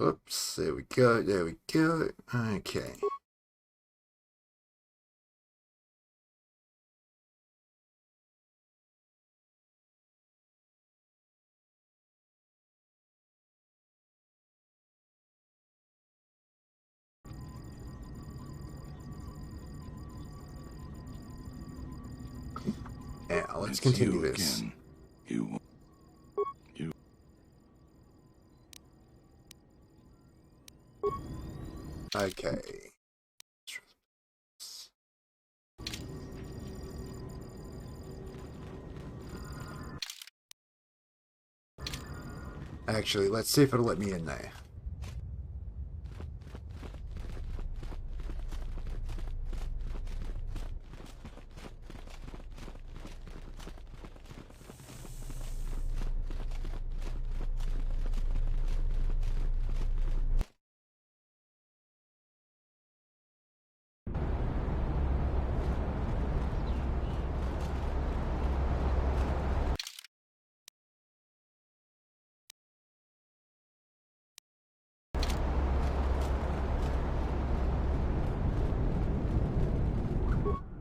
Oops, there we go, there we go. Okay. Now, let's continue this. Again. You. Okay. Actually, let's see if it'll let me in there.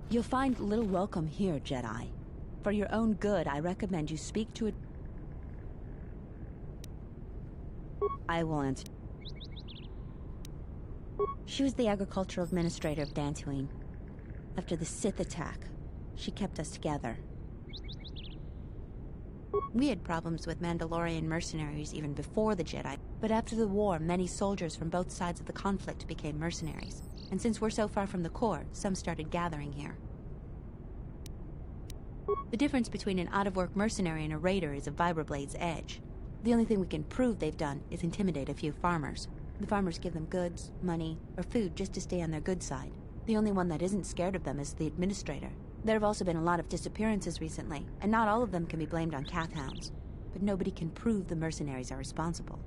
You'll find little welcome here, Jedi. For your own good, I recommend you speak to it. I will answer. She was the agricultural administrator of Dantooine. After the Sith attack, she kept us together. We had problems with Mandalorian mercenaries even before the Jedi, but after the war, many soldiers from both sides of the conflict became mercenaries. And since we're so far from the core, some started gathering here. The difference between an out-of-work mercenary and a raider is a Vibrablade's edge. The only thing we can prove they've done is intimidate a few farmers. The farmers give them goods, money, or food just to stay on their good side. The only one that isn't scared of them is the administrator. There have also been a lot of disappearances recently, and not all of them can be blamed on Kath hounds. But nobody can prove the mercenaries are responsible.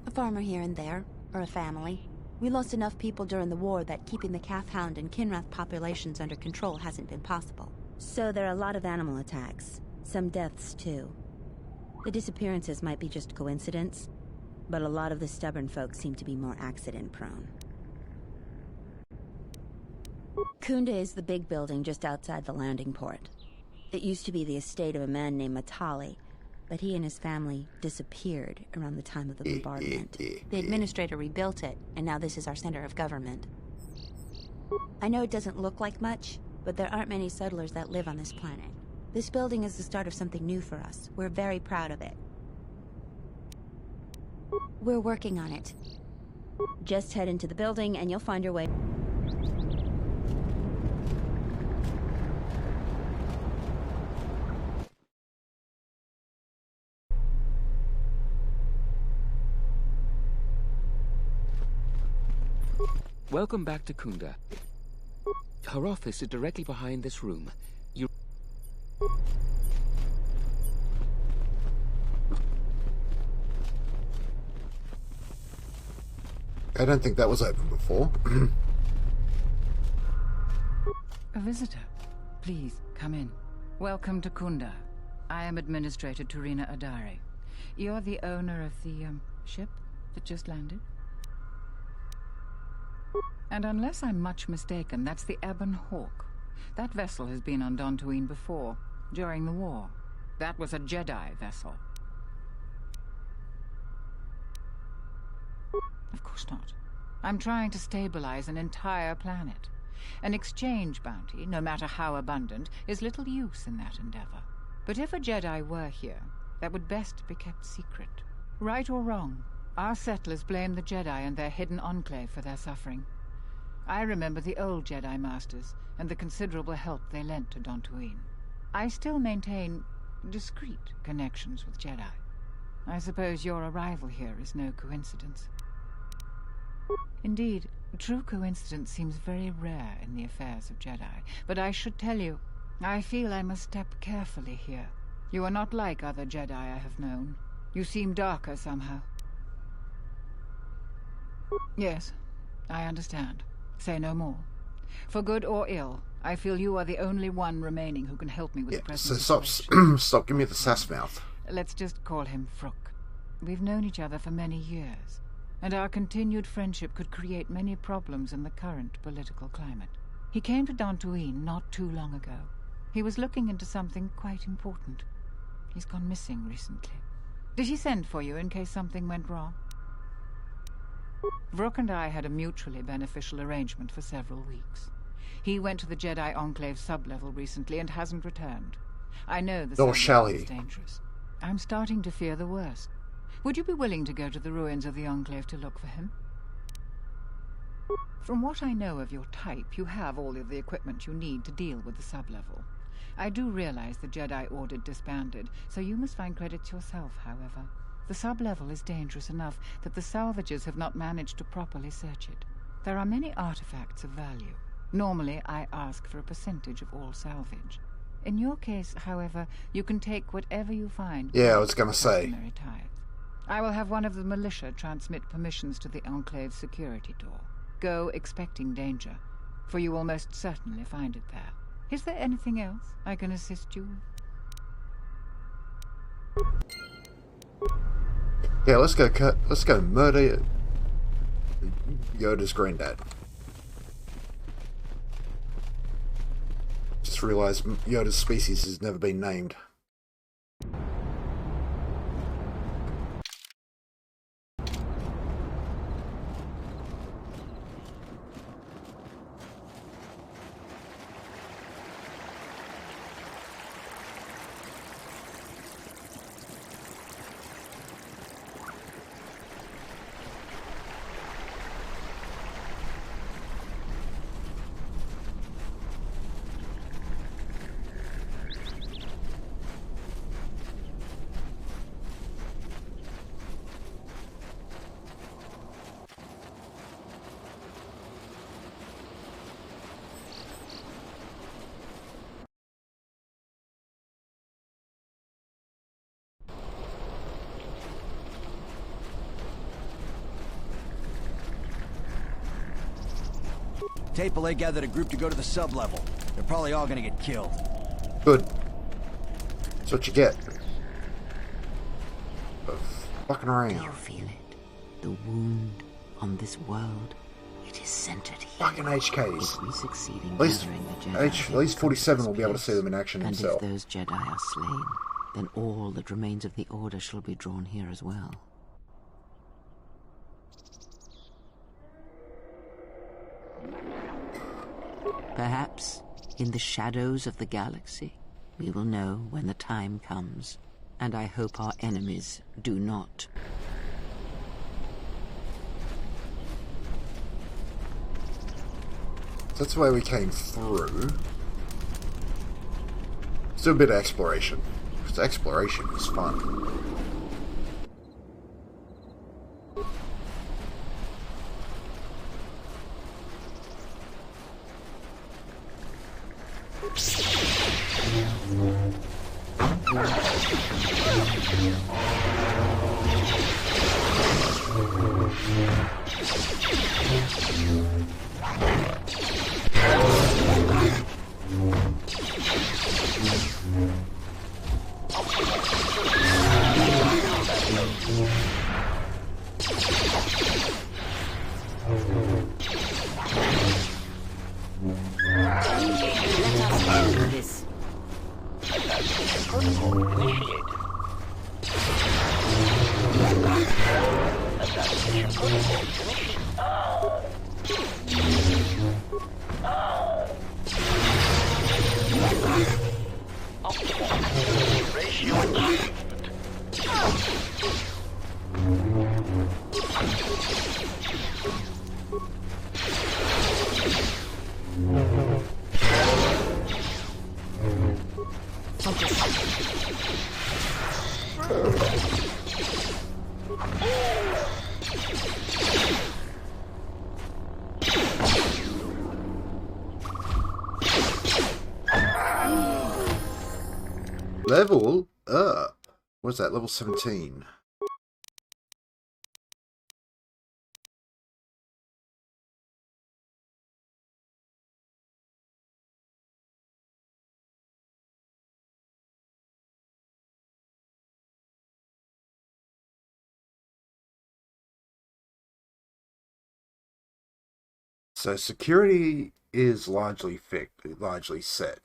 A farmer here and there, or a family. We lost enough people during the war that keeping the Kath hound and Kinrath populations under control hasn't been possible. So there are a lot of animal attacks. Some deaths, too. The disappearances might be just coincidence, but a lot of the stubborn folks seem to be more accident-prone. Kunda is the big building just outside the landing port. It used to be the estate of a man named Matali, but he and his family disappeared around the time of the bombardment. The administrator rebuilt it, and now this is our center of government. I know it doesn't look like much, but there aren't many settlers that live on this planet. This building is the start of something new for us. We're very proud of it. We're working on it. Just head into the building and you'll find your way. Welcome back to Kunda. Her office is directly behind this room. I don't think that was open before. A visitor. Please, come in. Welcome to Kunda. I am Administrator Turina Adari. You're the owner of the, ship that just landed? And unless I'm much mistaken, that's the Ebon Hawk. That vessel has been on Dantooine before, during the war. That was a Jedi vessel. Of course not. I'm trying to stabilize an entire planet. An exchange bounty, no matter how abundant, is little use in that endeavor. But if a Jedi were here, that would best be kept secret. Right or wrong, our settlers blame the Jedi and their hidden enclave for their suffering. I remember the old Jedi Masters and the considerable help they lent to Dantooine. I still maintain discreet connections with Jedi. I suppose your arrival here is no coincidence. Indeed, true coincidence seems very rare in the affairs of Jedi, but I should tell you, I feel I must step carefully here. You are not like other Jedi I have known. You seem darker somehow. Yes, I understand. Say no more. For good or ill, I feel you are the only one remaining who can help me with the present So situation. stop giving me the sass mouth. Let's just call him Frook. We've known each other for many years, and our continued friendship could create many problems in the current political climate. He came to Dantooine not too long ago. He was looking into something quite important. He's gone missing recently. Did he send for you in case something went wrong? Vrook and I had a mutually beneficial arrangement for several weeks. He went to the Jedi Enclave sublevel recently and hasn't returned. I know the Nor shall sublevel he. is dangerous. I'm starting to fear the worst. Would you be willing to go to the ruins of the Enclave to look for him? From what I know of your type, you have all of the equipment you need to deal with the sublevel. I do realize the Jedi Order disbanded, so you must find credits yourself, however. The sublevel is dangerous enough that the salvagers have not managed to properly search it. There are many artifacts of value. Normally, I ask for a percentage of all salvage. In your case, however, you can take whatever you find. Yeah, I was gonna say. Customary tithe. I will have one of the militia transmit permissions to the Enclave's security door. Go expecting danger, for you will most certainly find it there. Is there anything else I can assist you with? Yeah, let's go murder Yoda's granddad. Just realised Yoda's species has never been named. Tapele gathered a group to go to the sub-level. They're probably all gonna get killed. Good. That's what you get. Of fucking Do around. you feel it? The wound on this world. It is centered here. Fucking HKs. If we succeed in At least, gathering the Jedi, at least 47 will be able to see place, them in action and himself. if those Jedi are slain, then all that remains of the Order shall be drawn here as well. Perhaps, in the shadows of the galaxy, we will know when the time comes, and I hope our enemies do not. That's the way we came through. Still a bit of exploration. Because exploration is fun. This. Level up. What's that? Level 17. So security is largely largely set.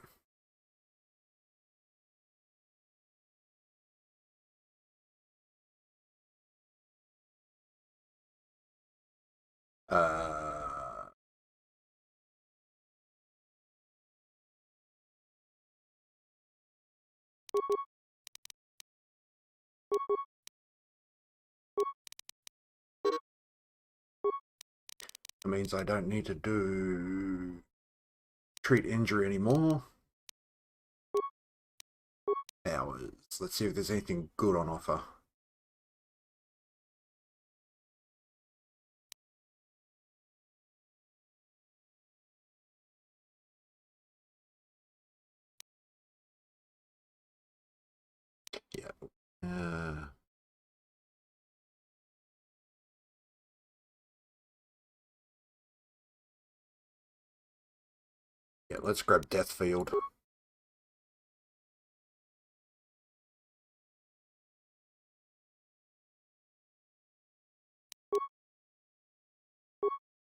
It means I don't need to do treat injury anymore. Hours. Let's see if there's anything good on offer. Yeah. Yeah, let's grab Deathfield.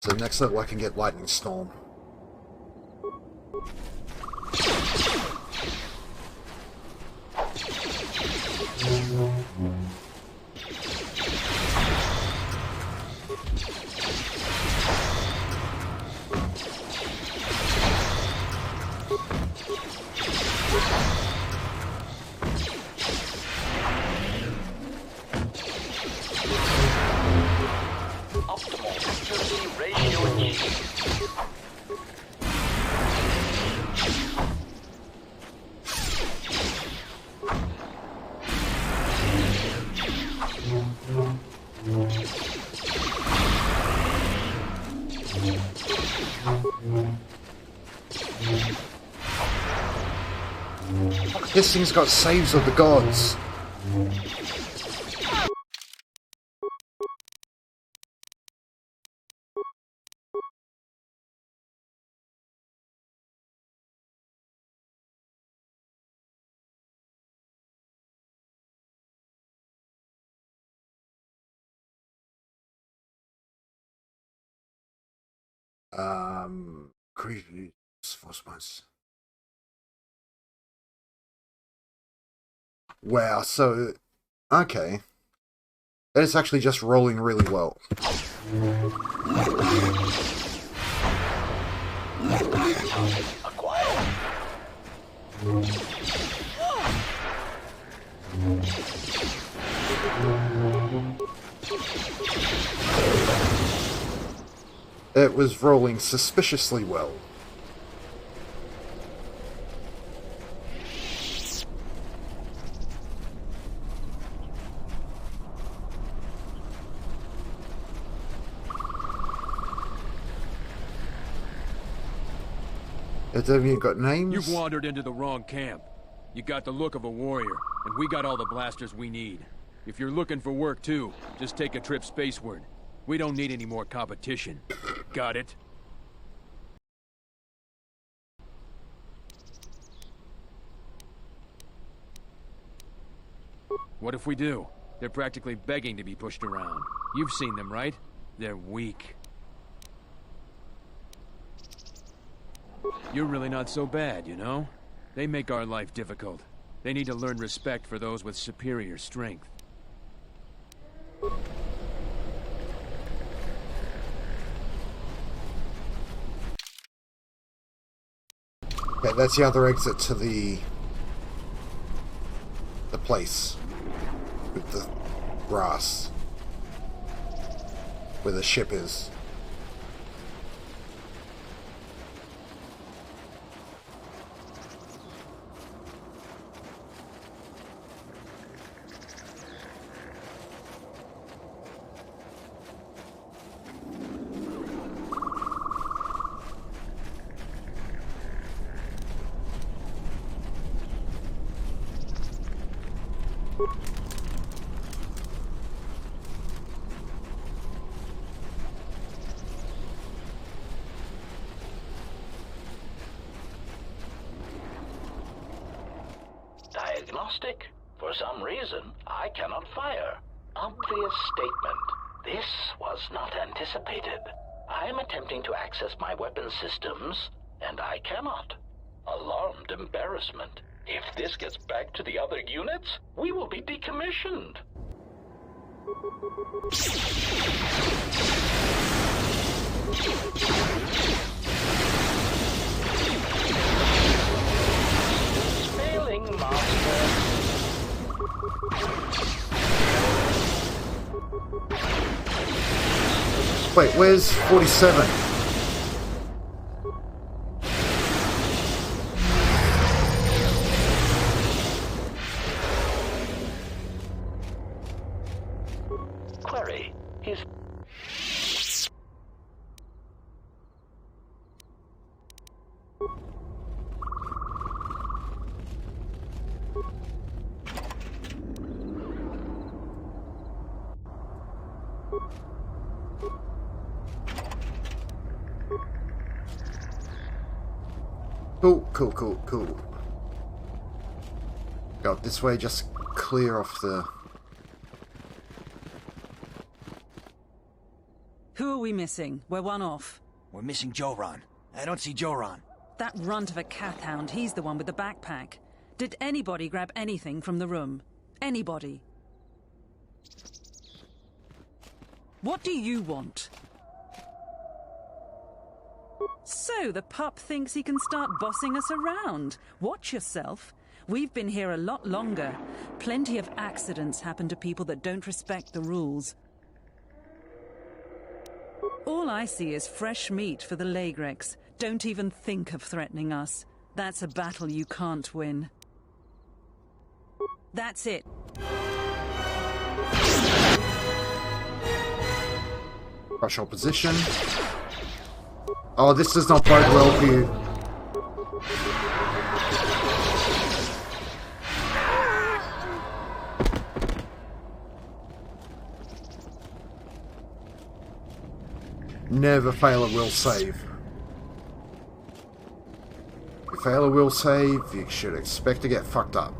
So next level I can get Lightning Storm. Optimal accuracy ratio achieved. This thing's got saves of the gods. Creatures, Force. Wow, so okay. It's actually just rolling really well. Acquired. It was rolling suspiciously well. It hasn't even got names? You've wandered into the wrong camp. You got the look of a warrior, and we got all the blasters we need. If you're looking for work too, just take a trip spaceward. We don't need any more competition. Got it? What if we do? They're practically begging to be pushed around. You've seen them, right? They're weak. You're really not so bad, you know? They make our life difficult. They need to learn respect for those with superior strength. Okay, that's the other exit to the place with the grass where the ship is. Diagnostic? For some reason, I cannot fire. Obvious statement. This was not anticipated. I am attempting to access my weapon systems, and I cannot. Alarmed embarrassment. If this gets back to the other units, we will be decommissioned. Failing, Master. Wait, where's 47? Query. He's... Cool. Go this way, just clear off the... Who are we missing? We're one off. We're missing Joran. I don't see Joran. That runt of a cat hound, he's the one with the backpack. Did anybody grab anything from the room? Anybody? What do you want? So, the pup thinks he can start bossing us around. Watch yourself. We've been here a lot longer. Plenty of accidents happen to people that don't respect the rules. All I see is fresh meat for the Lagrex. Don't even think of threatening us. That's a battle you can't win. That's it. Rush opposition. Oh, this does not bode well for you. Never fail a will save. If you fail a will save, you should expect to get fucked up.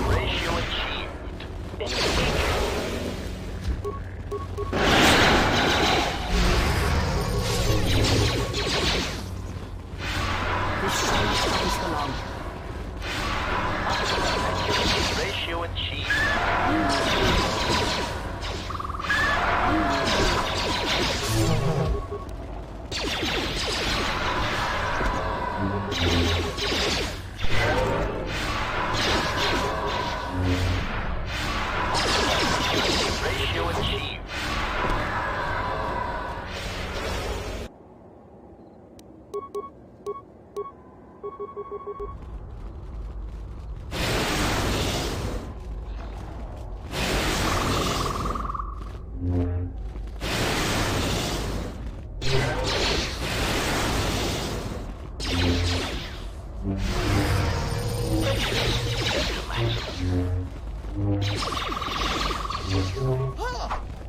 Ratio achieved. Ratio achieved. Ratio achieved.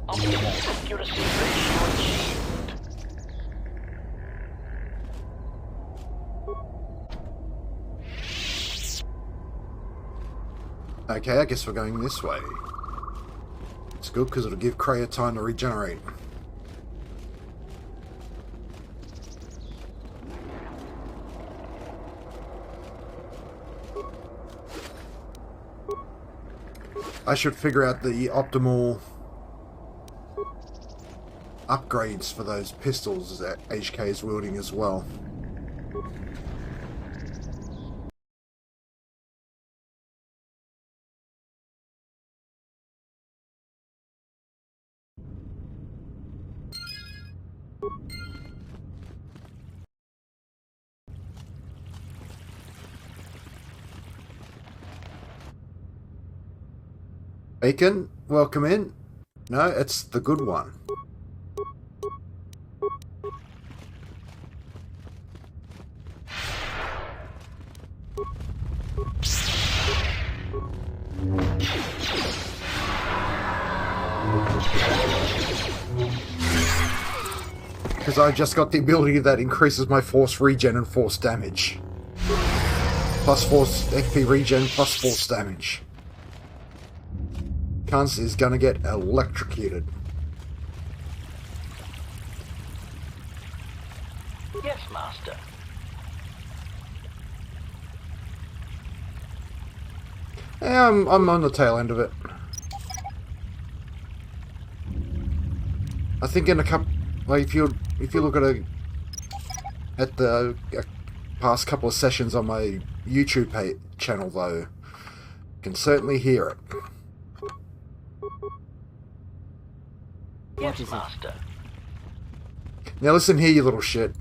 Optimal accuracy ratio achieved. Okay, I guess we're going this way. It's good because it'll give Kreia time to regenerate. I should figure out the optimal upgrades for those pistols that HK is wielding as well. Bacon, welcome in. No, it's the good one. Because I just got the ability that increases my force regen and force damage. Plus force FP regen, plus force damage. Cunts is gonna get electrocuted. Yes, Master. Yeah, I'm on the tail end of it. I think in a couple, like if you look at the past couple of sessions on my YouTube channel, though, you can certainly hear it. Yes, Master. Now listen here, you little shit.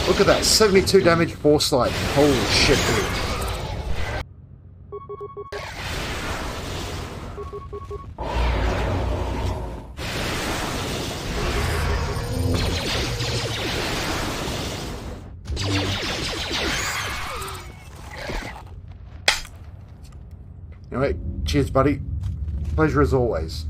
Look at that, 72 damage force light. Holy shit, dude. Anyway, cheers, buddy. Pleasure as always.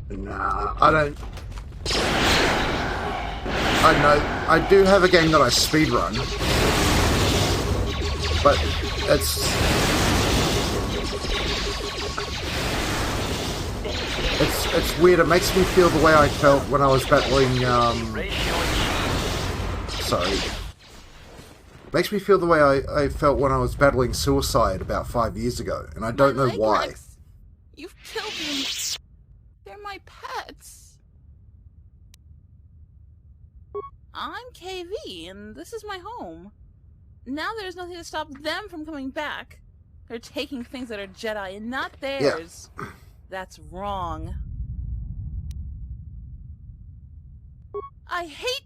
Nah, I don't. I know. I do have a game that I speedrun, but it's weird. It makes me feel the way I felt when I was battling. Sorry. It makes me feel the way I felt when I was battling suicide about 5 years ago, and I don't know why. You've killed them. They're my pets. I'm KV, and this is my home. Now there's nothing to stop them from coming back. They're taking things that are Jedi and not theirs. Yeah. That's wrong. I hate...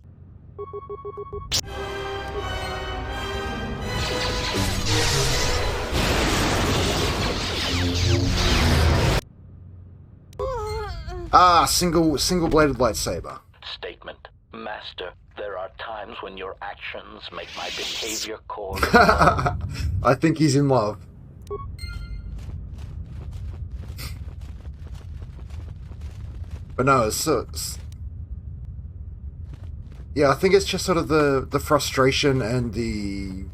single-bladed lightsaber. Statement. Master, there are times when your actions make my behavior cold. I think he's in love. But no, yeah, I think it's just sort of the frustration and the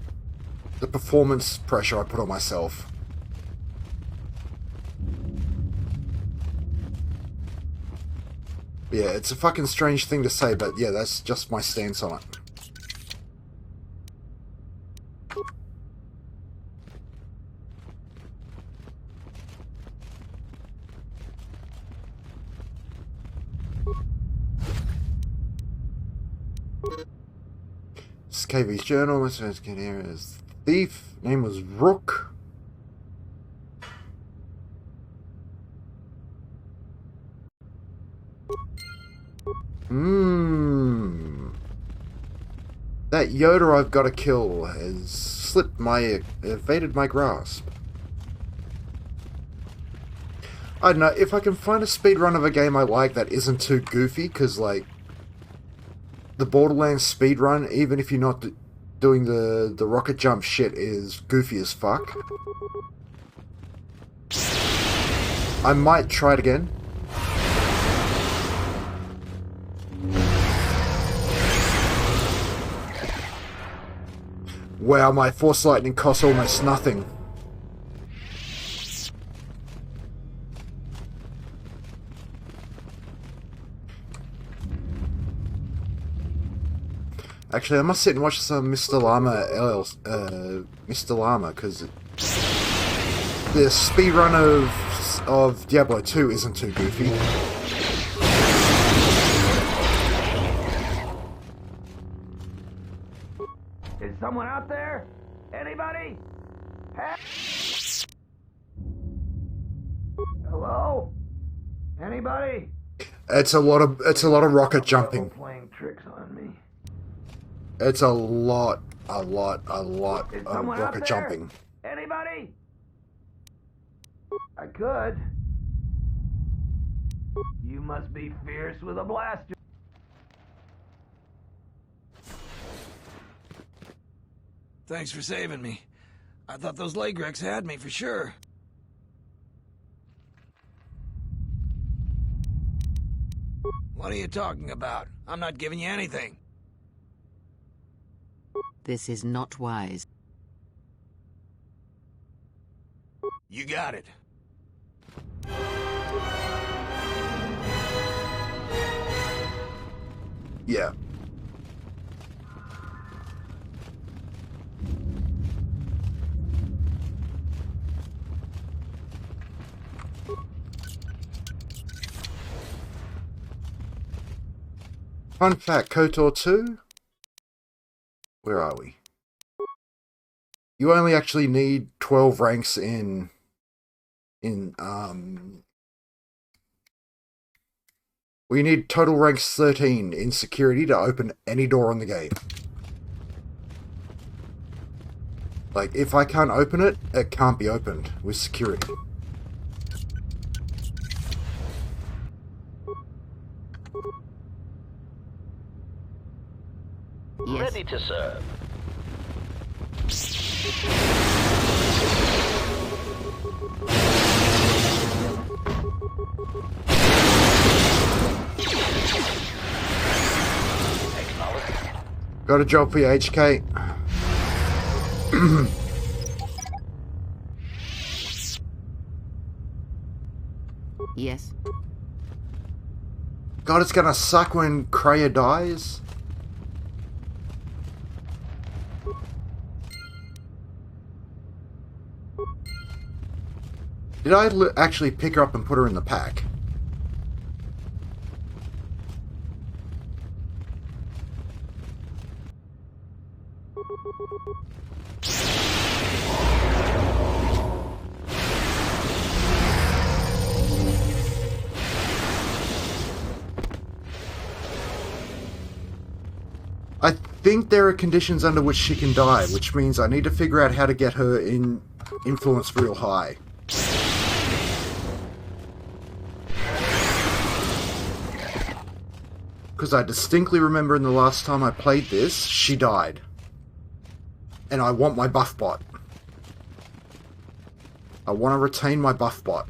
performance pressure I put on myself. Yeah, it's a fucking strange thing to say, but yeah, that's just my stance on it. This is KV's journal. Let's get here as thief. Name was Rook. That Yoda I've got to kill has evaded my grasp. I don't know, if I can find a speedrun of a game I like that isn't too goofy, because, like, the Borderlands speedrun, even if you're not doing the rocket jump shit, is goofy as fuck. I might try it again. Wow, my Force Lightning costs almost nothing. Actually, I must sit and watch some Mr. Llama, Mr. Llama, because the speedrun of Diablo 2 isn't too goofy. Is someone out there? Anybody? Hello? Anybody? It's a lot of rocket jumping. Playing tricks on me. It's a lot of Someone out rocket there? jumping. Anybody? I could. You must be fierce with a blaster. Thanks for saving me. I thought those leg wrecks had me for sure. What are you talking about? I'm not giving you anything. This is not wise. You got it. Yeah. Fun fact, KOTOR 2? Where are we? You only actually need 12 ranks in we need total ranks 13 in security to open any door in the game. Like, if I can't open it, it can't be opened with security. Yes. Ready to serve. Got a job for you, HK. Yes. God, it's gonna suck when Kreia dies. Did I actually pick her up and put her in the pack? I think there are conditions under which she can die, which means I need to figure out how to get her in influence real high. Because I distinctly remember in the last time I played this, she died. And I want my buff bot. I want to retain my buff bot.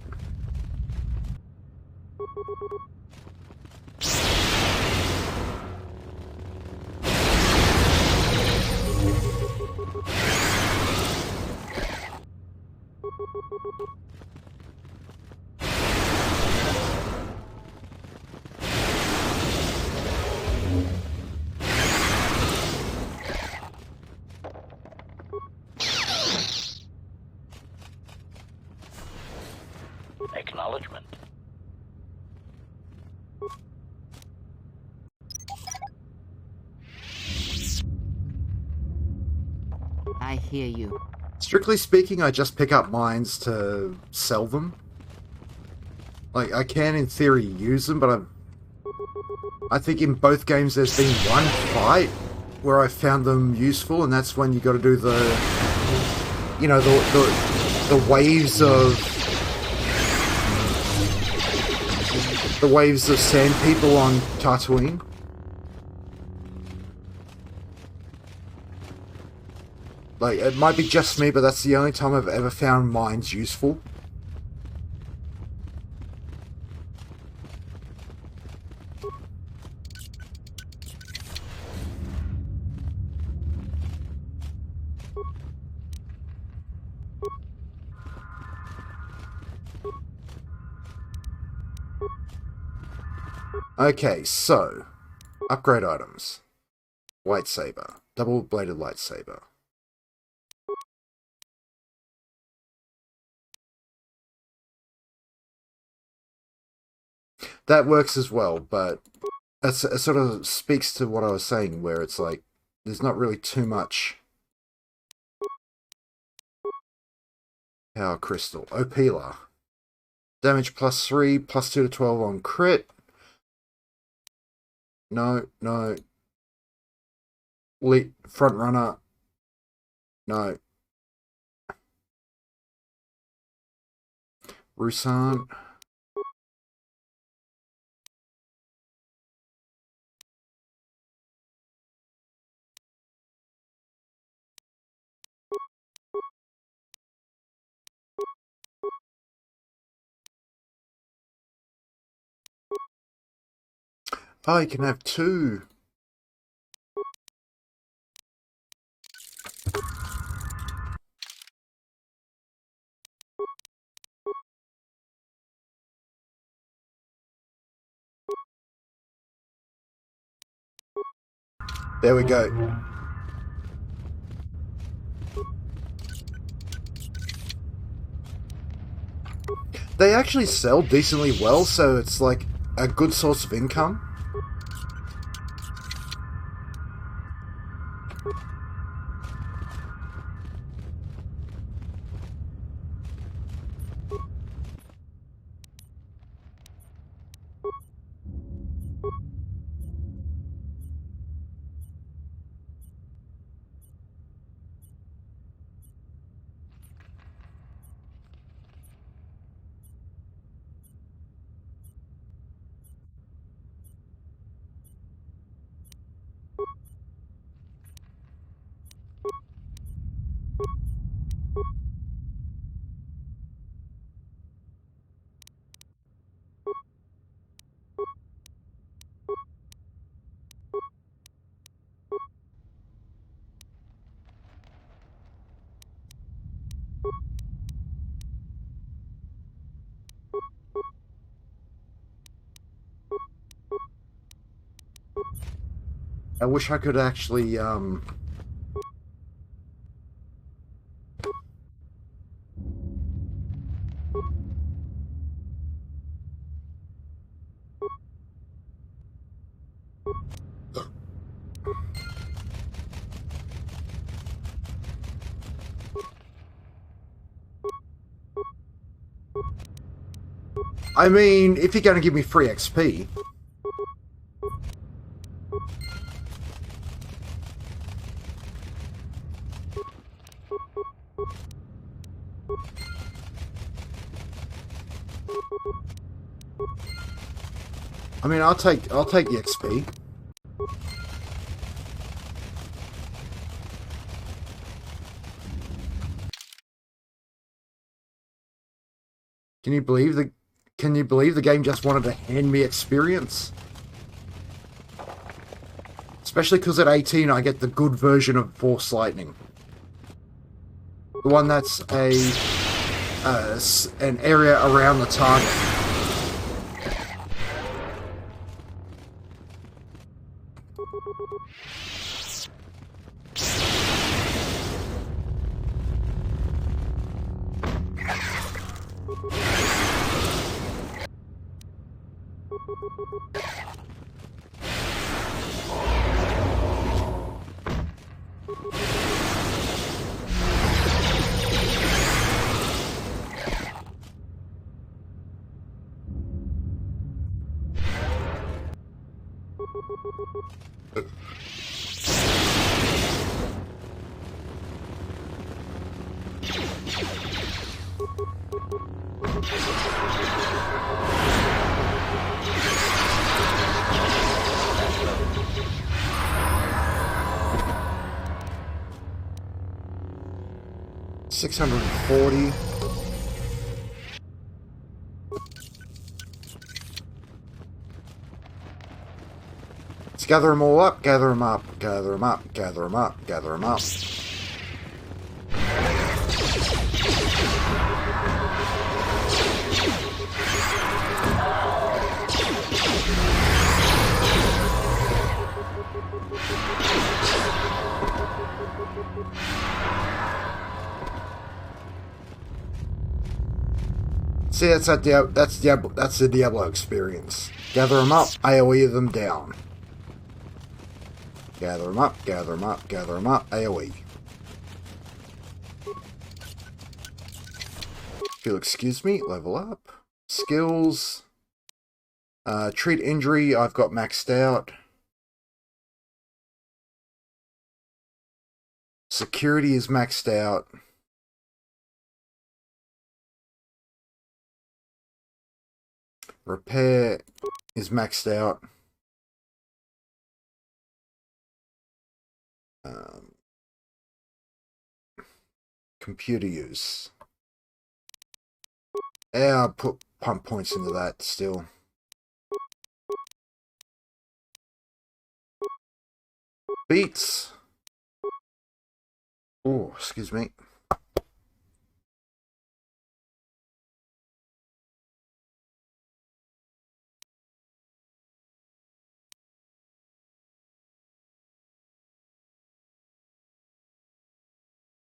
Acknowledgement. I hear you. Strictly speaking, I just pick up mines to sell them. Like, I can in theory use them, but I think in both games there's been one fight where I found them useful, and that's when you got to do the, you know, the waves of sand people on Tatooine. Like, it might be just me, but that's the only time I've ever found mines useful. Okay, so, upgrade items. Lightsaber. Double-bladed lightsaber. That works as well, but it sort of speaks to what I was saying, where it's like, there's not really too much power crystal. Opila. Damage +3, +2 to 12 on crit. No, no. Front runner. No. Rusan. Oh, you can have 2. There we go. They actually sell decently well, so it's like a good source of income. I wish I could actually, I mean, if you're going to give me free XP. I mean, I'll take the XP. Can you believe the game just wanted to hand me experience? Especially because at 18 I get the good version of Force Lightning. The one that's an area around the target. $640. Let's gather them all up, gather them up, gather them up, gather them up, gather them up. See, that's the Diablo experience. Gather them up, AoE them down. Gather them up, gather them up, gather them up, AoE. If you'll excuse me, level up. Skills. Treat injury, I've got maxed out. Security is maxed out. Repair is maxed out. Computer use. Yeah, I'll put pump points into that still. Beats. Oh, excuse me.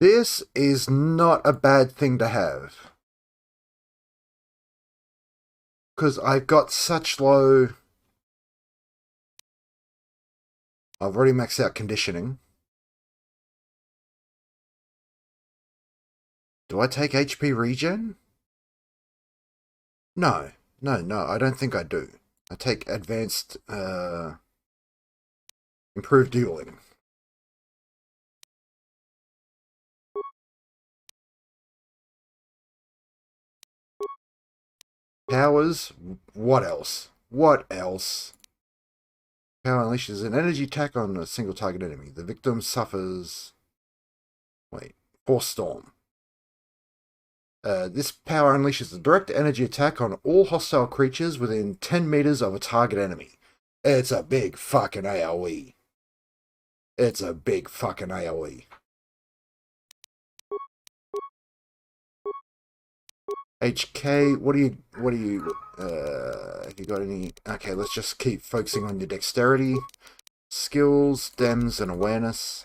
This is not a bad thing to have. Because I've got such low... I've already maxed out conditioning. Do I take HP regen? No, I don't think I do. I take advanced, improved dueling. Powers, what else? What else? Power unleashes an energy attack on a single target enemy. The victim suffers... Wait, Force Storm. This power unleashes a direct energy attack on all hostile creatures within 10 meters of a target enemy. It's a big fucking AoE. It's a big fucking AoE. HK, what do you, have you got any, okay, let's just keep focusing on your dexterity, skills, dems, and awareness.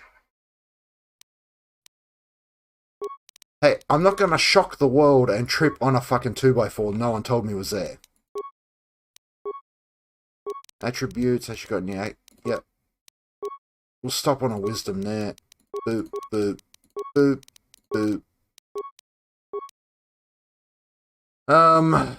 Hey, I'm not gonna shock the world and trip on a fucking 2x4 no one told me was there. Attributes, has she got any, yep. We'll stop on a wisdom there. Boop, boop, boop, boop. I'm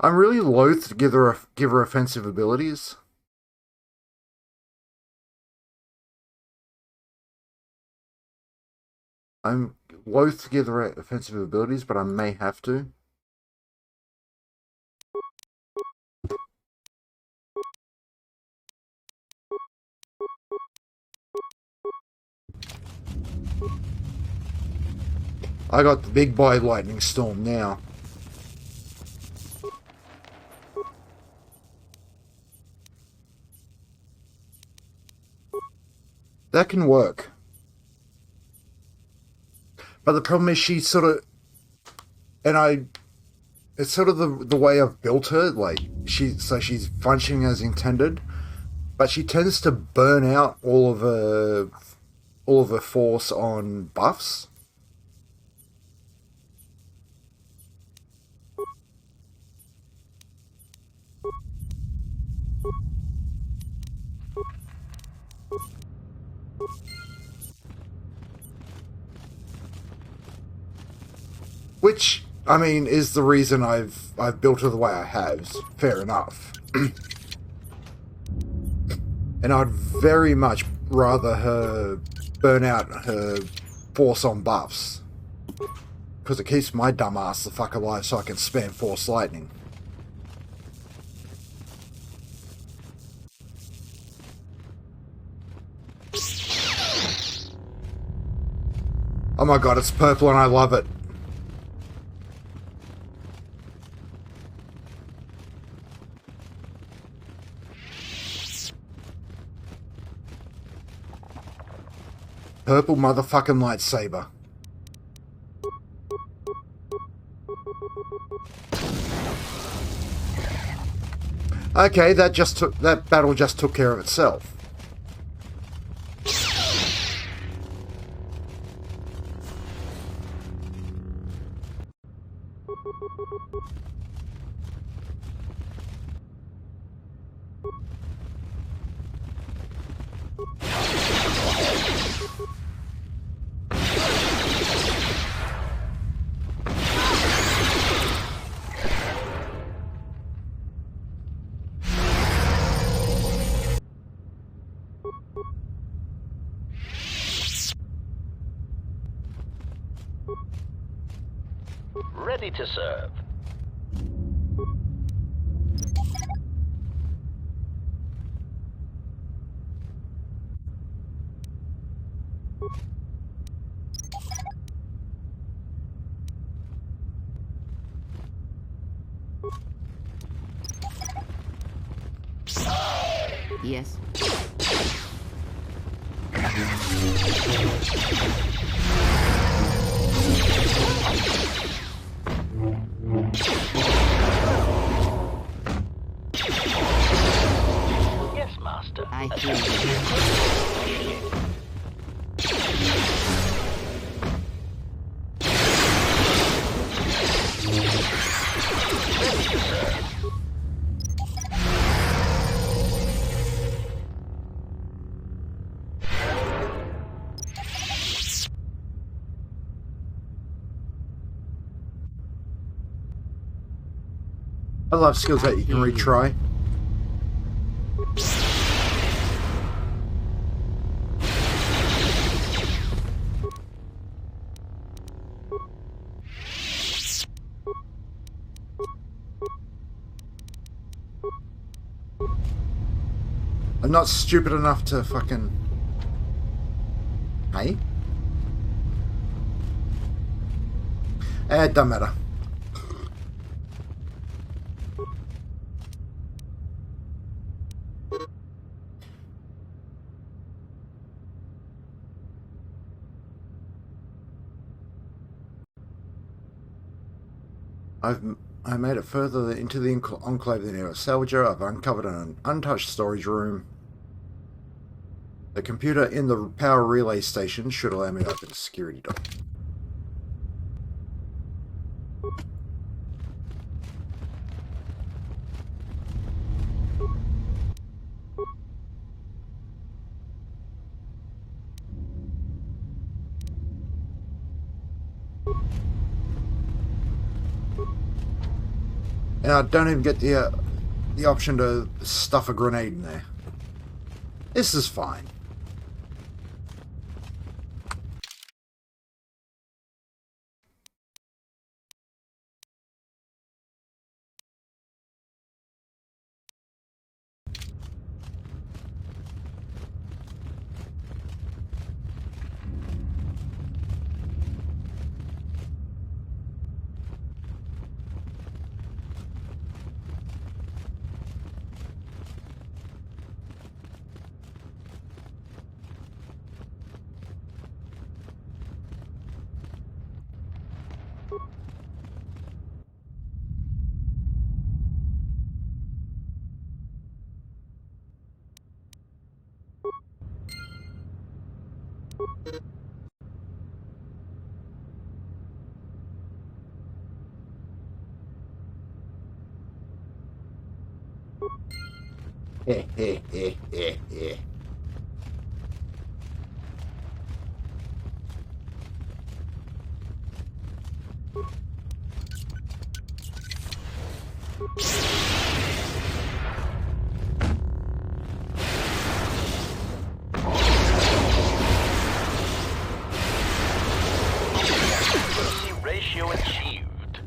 really loath to give her offensive abilities. I'm loath to give her offensive abilities, but I may have to. I got the big boy lightning storm now. That can work. But the problem is she's sort of... And it's sort of the way I've built her, like, she's functioning as intended, but she tends to burn out all of her force on buffs. Which, I mean, is the reason I've built her the way I have. Fair enough. And I'd very much rather her burn out her force on buffs. Because it keeps my dumb ass the fuck alive so I can spam force lightning. Oh my god, it's purple and I love it. Purple motherfucking lightsaber. Okay, that battle just took care of itself. Ready to serve. Yes. Yes, Master. I hear you. I love skills that you can retry. I'm not stupid enough to fucking... Hey? It doesn't matter. I made it further into the enclave than ever. Salvager, I've uncovered an untouched storage room. The computer in the power relay station should allow me to open the security door. And I don't even get the option to stuff a grenade in there. This is fine. Ratio achieved.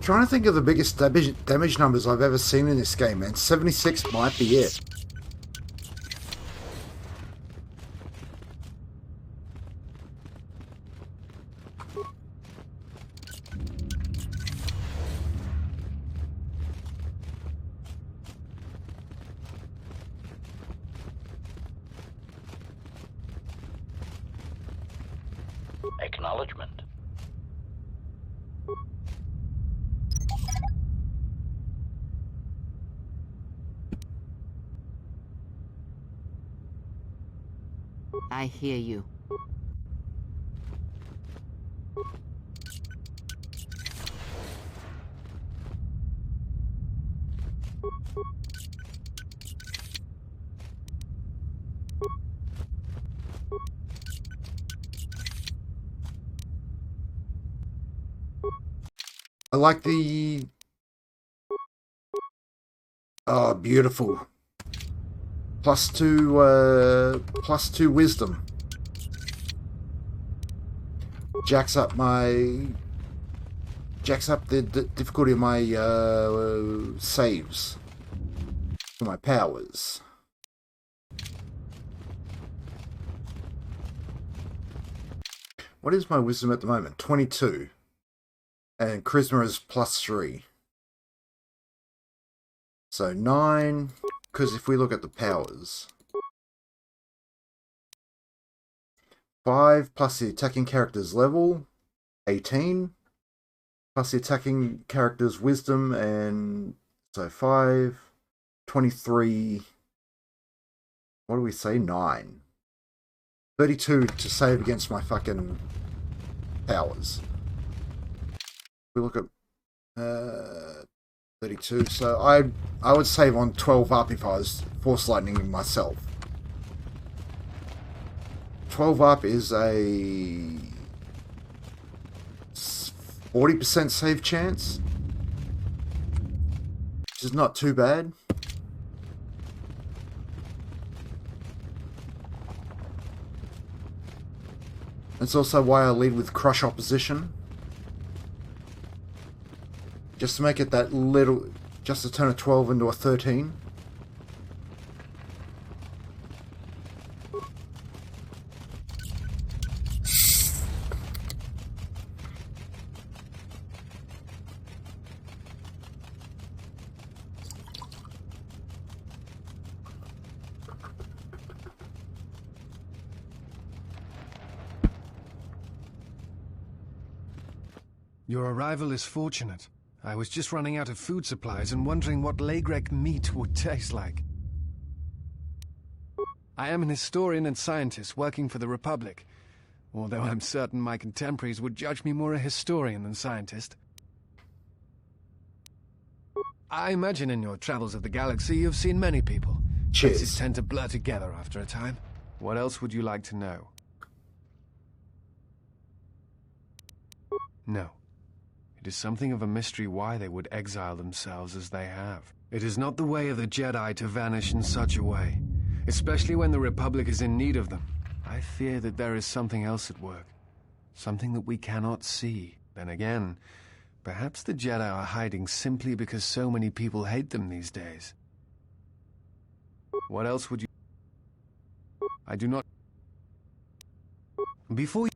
Trying to think of the biggest damage numbers I've ever seen in this game, and 76 might be it. Acknowledgement. I hear you. I like the... Oh, beautiful. +2 wisdom. Jacks up the difficulty of my saves for my powers. What is my wisdom at the moment? 22. And charisma is +3. So 9, because if we look at the powers, 5 plus the attacking character's level, 18, plus the attacking character's wisdom, and so 5, 23, what do we say, 9. 32 to save against my fucking powers. We look at 32, so I would save on 12 up if I was force lightning myself. 12 up is a 40% save chance, which is not too bad. That's also why I lead with crush opposition. Just to make it that little, just to turn a 12 into a 13. Your arrival is fortunate. I was just running out of food supplies and wondering what Lagrek meat would taste like. I am an historian and scientist working for the Republic, although I'm certain my contemporaries would judge me more a historian than scientist. I imagine in your travels of the galaxy you've seen many people. Cheers. Faces tend to blur together after a time. What else would you like to know? No. It is something of a mystery why they would exile themselves as they have. It is not the way of the Jedi to vanish in such a way, especially when the Republic is in need of them. I fear that there is something else at work, something that we cannot see. Then again, perhaps the Jedi are hiding simply because so many people hate them these days. What else would you... I do not... Before you...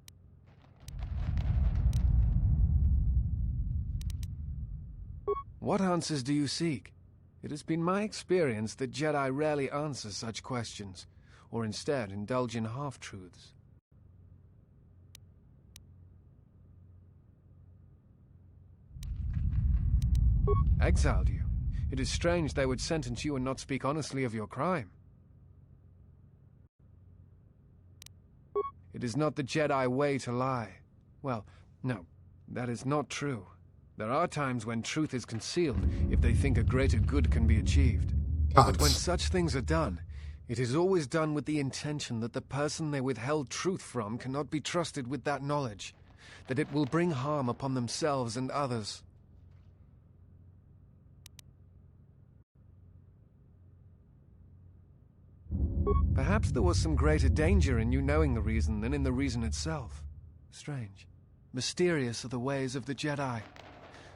What answers do you seek? It has been my experience that Jedi rarely answer such questions, or instead indulge in half-truths. Exiled you? It is strange they would sentence you and not speak honestly of your crime. It is not the Jedi way to lie. Well, no, that is not true. There are times when truth is concealed if they think a greater good can be achieved. But when such things are done, it is always done with the intention that the person they withheld truth from cannot be trusted with that knowledge, that it will bring harm upon themselves and others. Perhaps there was some greater danger in you knowing the reason than in the reason itself. Strange. Mysterious are the ways of the Jedi.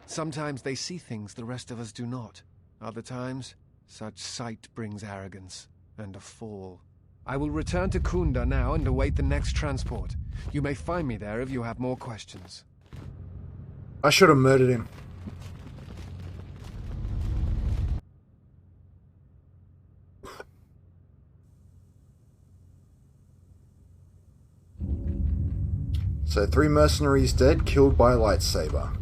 Sometimes they see things the rest of us do not. Other times, such sight brings arrogance and a fall. I will return to Kunda now and await the next transport. You may find me there if you have more questions. I should have murdered him. So 3 mercenaries dead, killed by a lightsaber.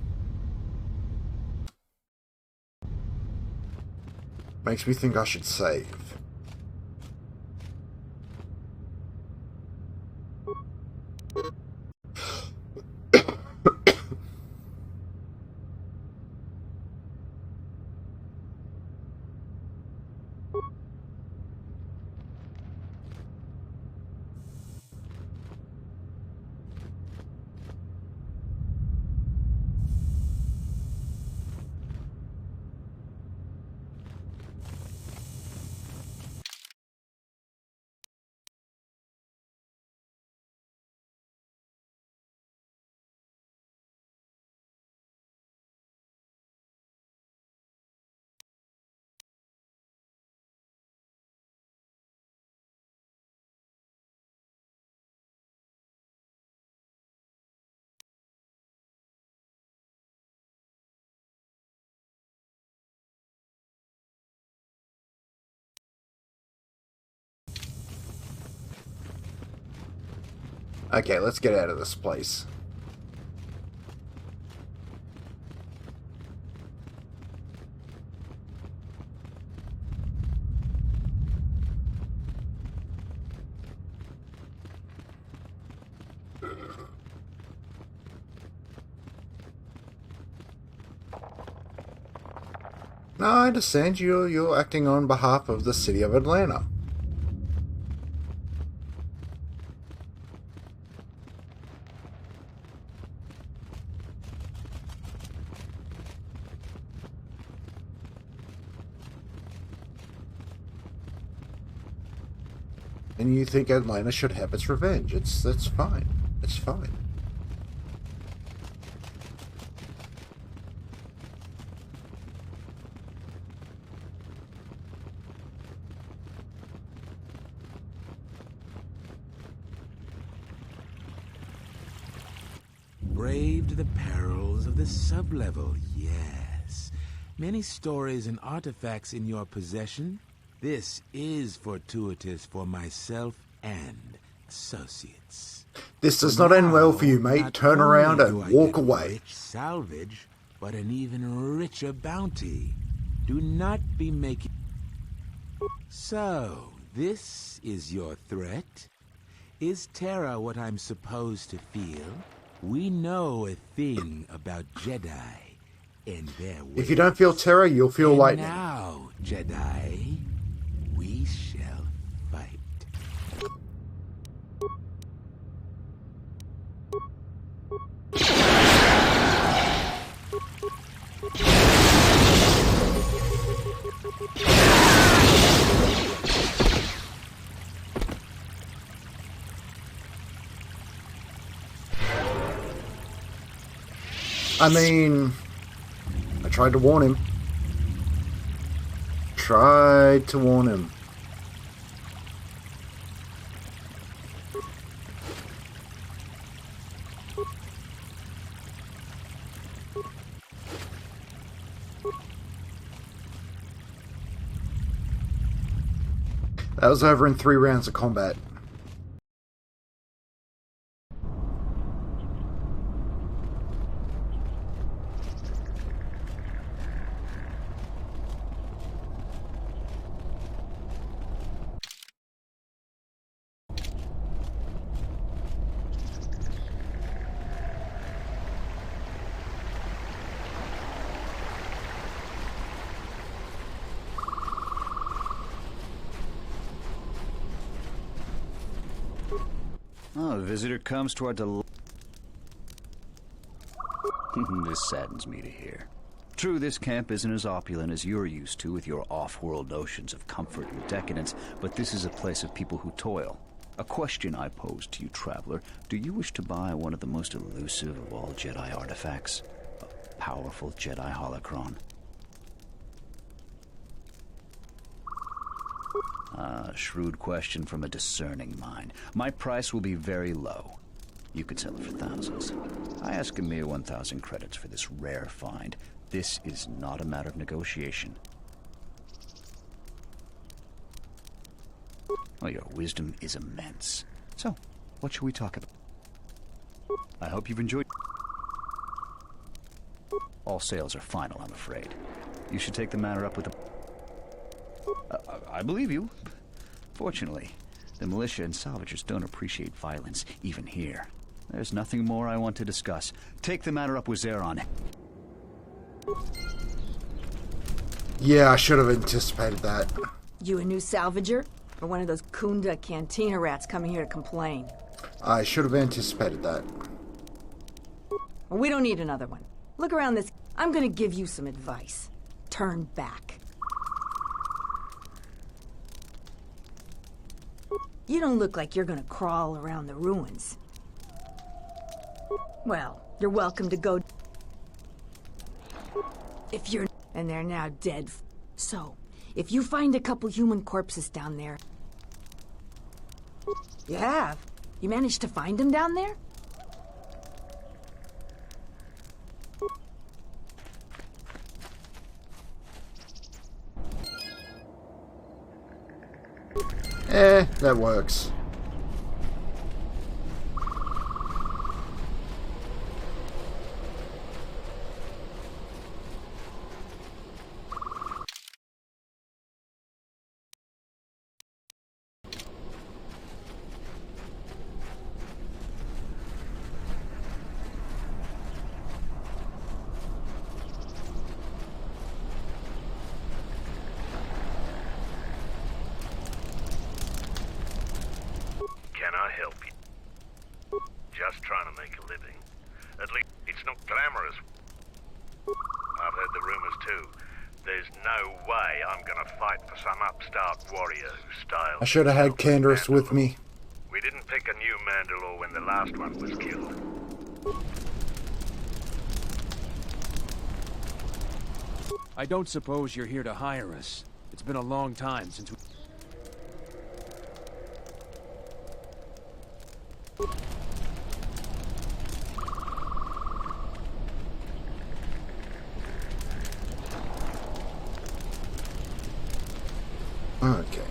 Makes me think I should save. Okay, let's get out of this place. No, I understand you're acting on behalf of the city of Atlanta. And you think Atlanta should have its revenge. That's fine. It's fine. Braved the perils of the sublevel, yes. Many stories and artifacts in your possession. This is fortuitous for myself and associates. This does not end well for you, mate. Turn around and walk away. Rich salvage, but an even richer bounty. Do not be making... So, this is your threat? Is terror what I'm supposed to feel? We know a thing about Jedi and their ways. If you don't feel terror, you'll feel And lightning. now, Jedi, we shall fight. I mean, I tried to warn him. Tried to warn him. That was over in 3 rounds of combat. Oh, a visitor comes to our This saddens me to hear. True, this camp isn't as opulent as you're used to with your off-world notions of comfort and decadence, but this is a place of people who toil. A question I pose to you, traveler. Do you wish to buy one of the most elusive of all Jedi artifacts? A powerful Jedi holocron? Shrewd question from a discerning mind. My price will be very low. You could sell it for thousands. I ask a mere 1,000 credits for this rare find. This is not a matter of negotiation. Well, your wisdom is immense. So, what should we talk about? I hope you've enjoyed... All sales are final, I'm afraid. You should take the matter up with the... I believe you. Fortunately, the militia and salvagers don't appreciate violence, even here. There's nothing more I want to discuss. Take the matter up with Zeron. Yeah, I should have anticipated that. You a new salvager? Or one of those Kunda cantina rats coming here to complain? I should have anticipated that. Well, we don't need another one. Look around this. I'm gonna give you some advice. Turn back. You don't look like you're gonna crawl around the ruins. Well, you're welcome to go... If you're... And they're now dead. So, if you find a couple human corpses down there... You have? You managed to find them down there? That works. Horus. I've heard the rumors too. There's no way I'm gonna fight for some upstart warrior who styles... I should have had Candace with me. We didn't pick a new Mandalore when the last one was killed. I don't suppose you're here to hire us. It's been a long time since we... Okay.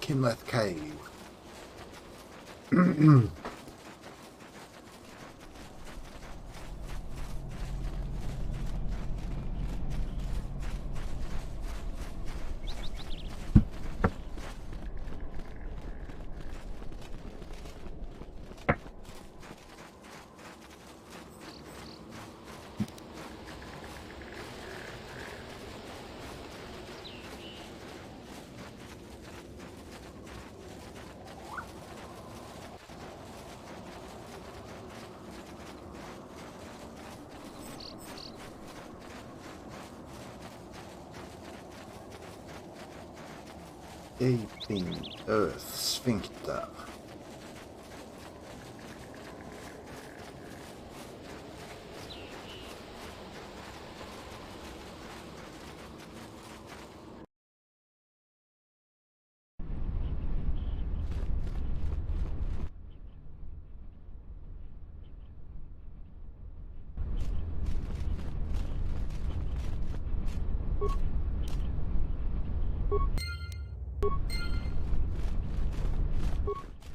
Kinleth Cave. Gaping Earth Sphincter.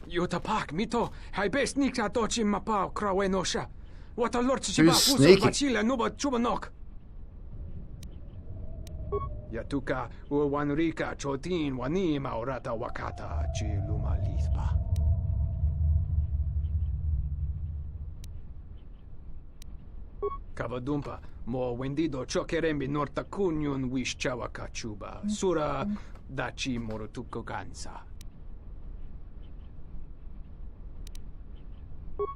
Yutapak mito hai best nikta tochi mapao krawenosha. What a lord Who's chiba puso sneaking? bachila nuba chubanok. Yatuka uwanrika chotin wani maurata wakata chiluma lispa. Kavadumpa mo wendido chokerembi norta kunyun wish chawaka chuba. Sura dachi morutuko gansa.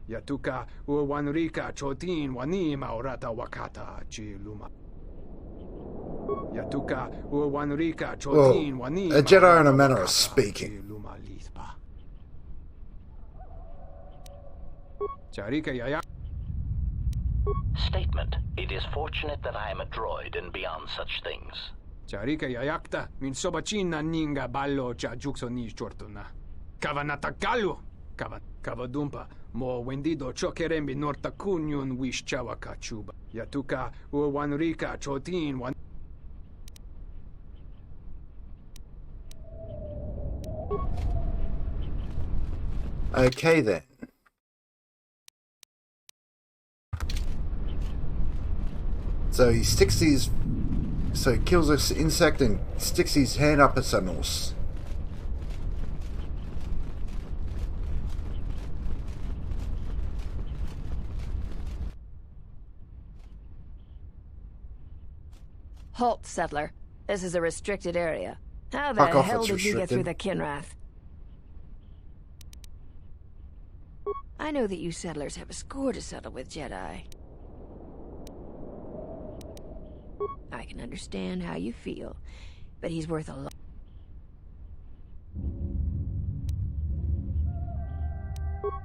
Yatuka uwanrika chotin wani maurata wakata chiluma. Yatuka uwanrika chotin Whoa, wani a Jedi and a man are speaking. Charika yaya. Statement. It is fortunate that I am a droid and beyond such things. Charika yayakta min sobachina ninga ballo cha jukso ni chortuna. Kavanata galu. Kavadumpa mo wendido chokerembi norta kunyun wish chawaka chuba. Yatuka uwanrika chotin wan. Okay then. So he sticks his... So he kills this insect and sticks his hand up his nose. Halt, settler. This is a restricted area. How the Fuck off, hell it's did you get through restricted. the Kinrath? I know that you settlers have a score to settle with Jedi. can understand how you feel, but he's worth a lot.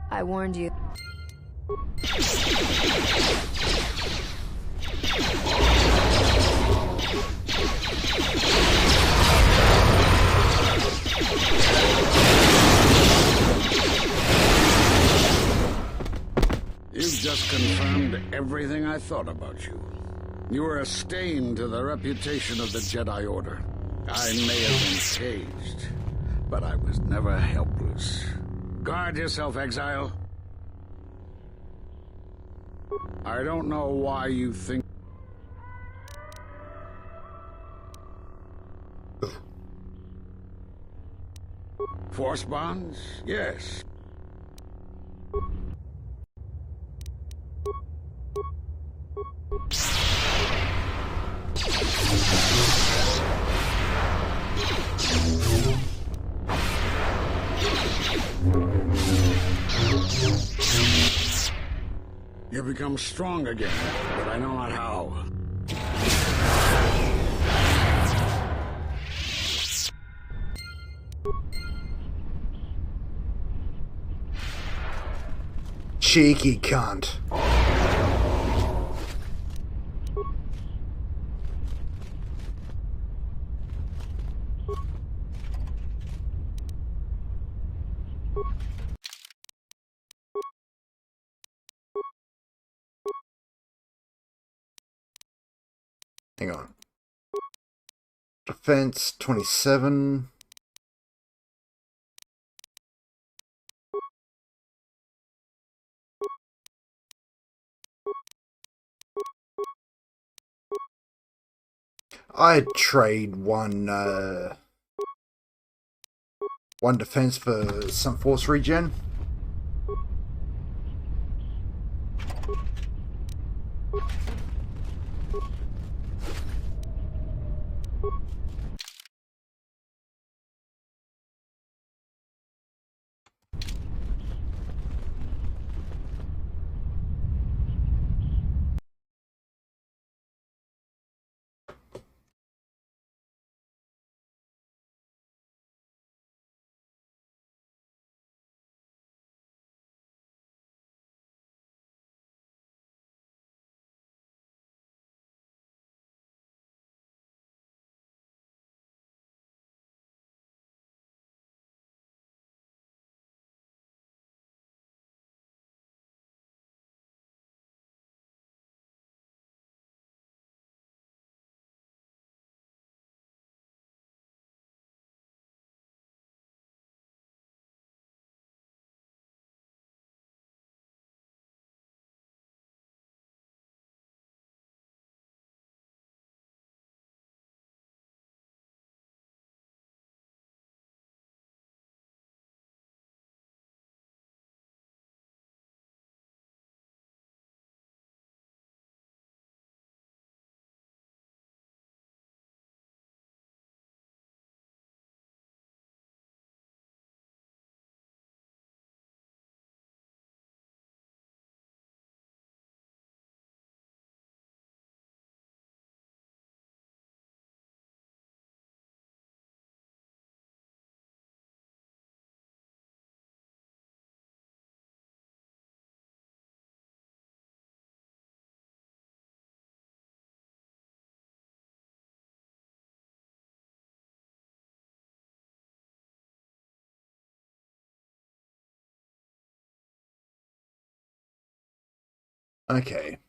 I warned you. You've just confirmed everything I thought about you. You were a stain to the reputation of the Jedi Order. I may have been caged, but I was never helpless. Guard yourself, exile. I don't know why you think... Force bonds? Yes. You become strong again, but I know not how. Cheeky cunt. Hang on. Defense 27. I'd trade one defense for some force regen. Okay.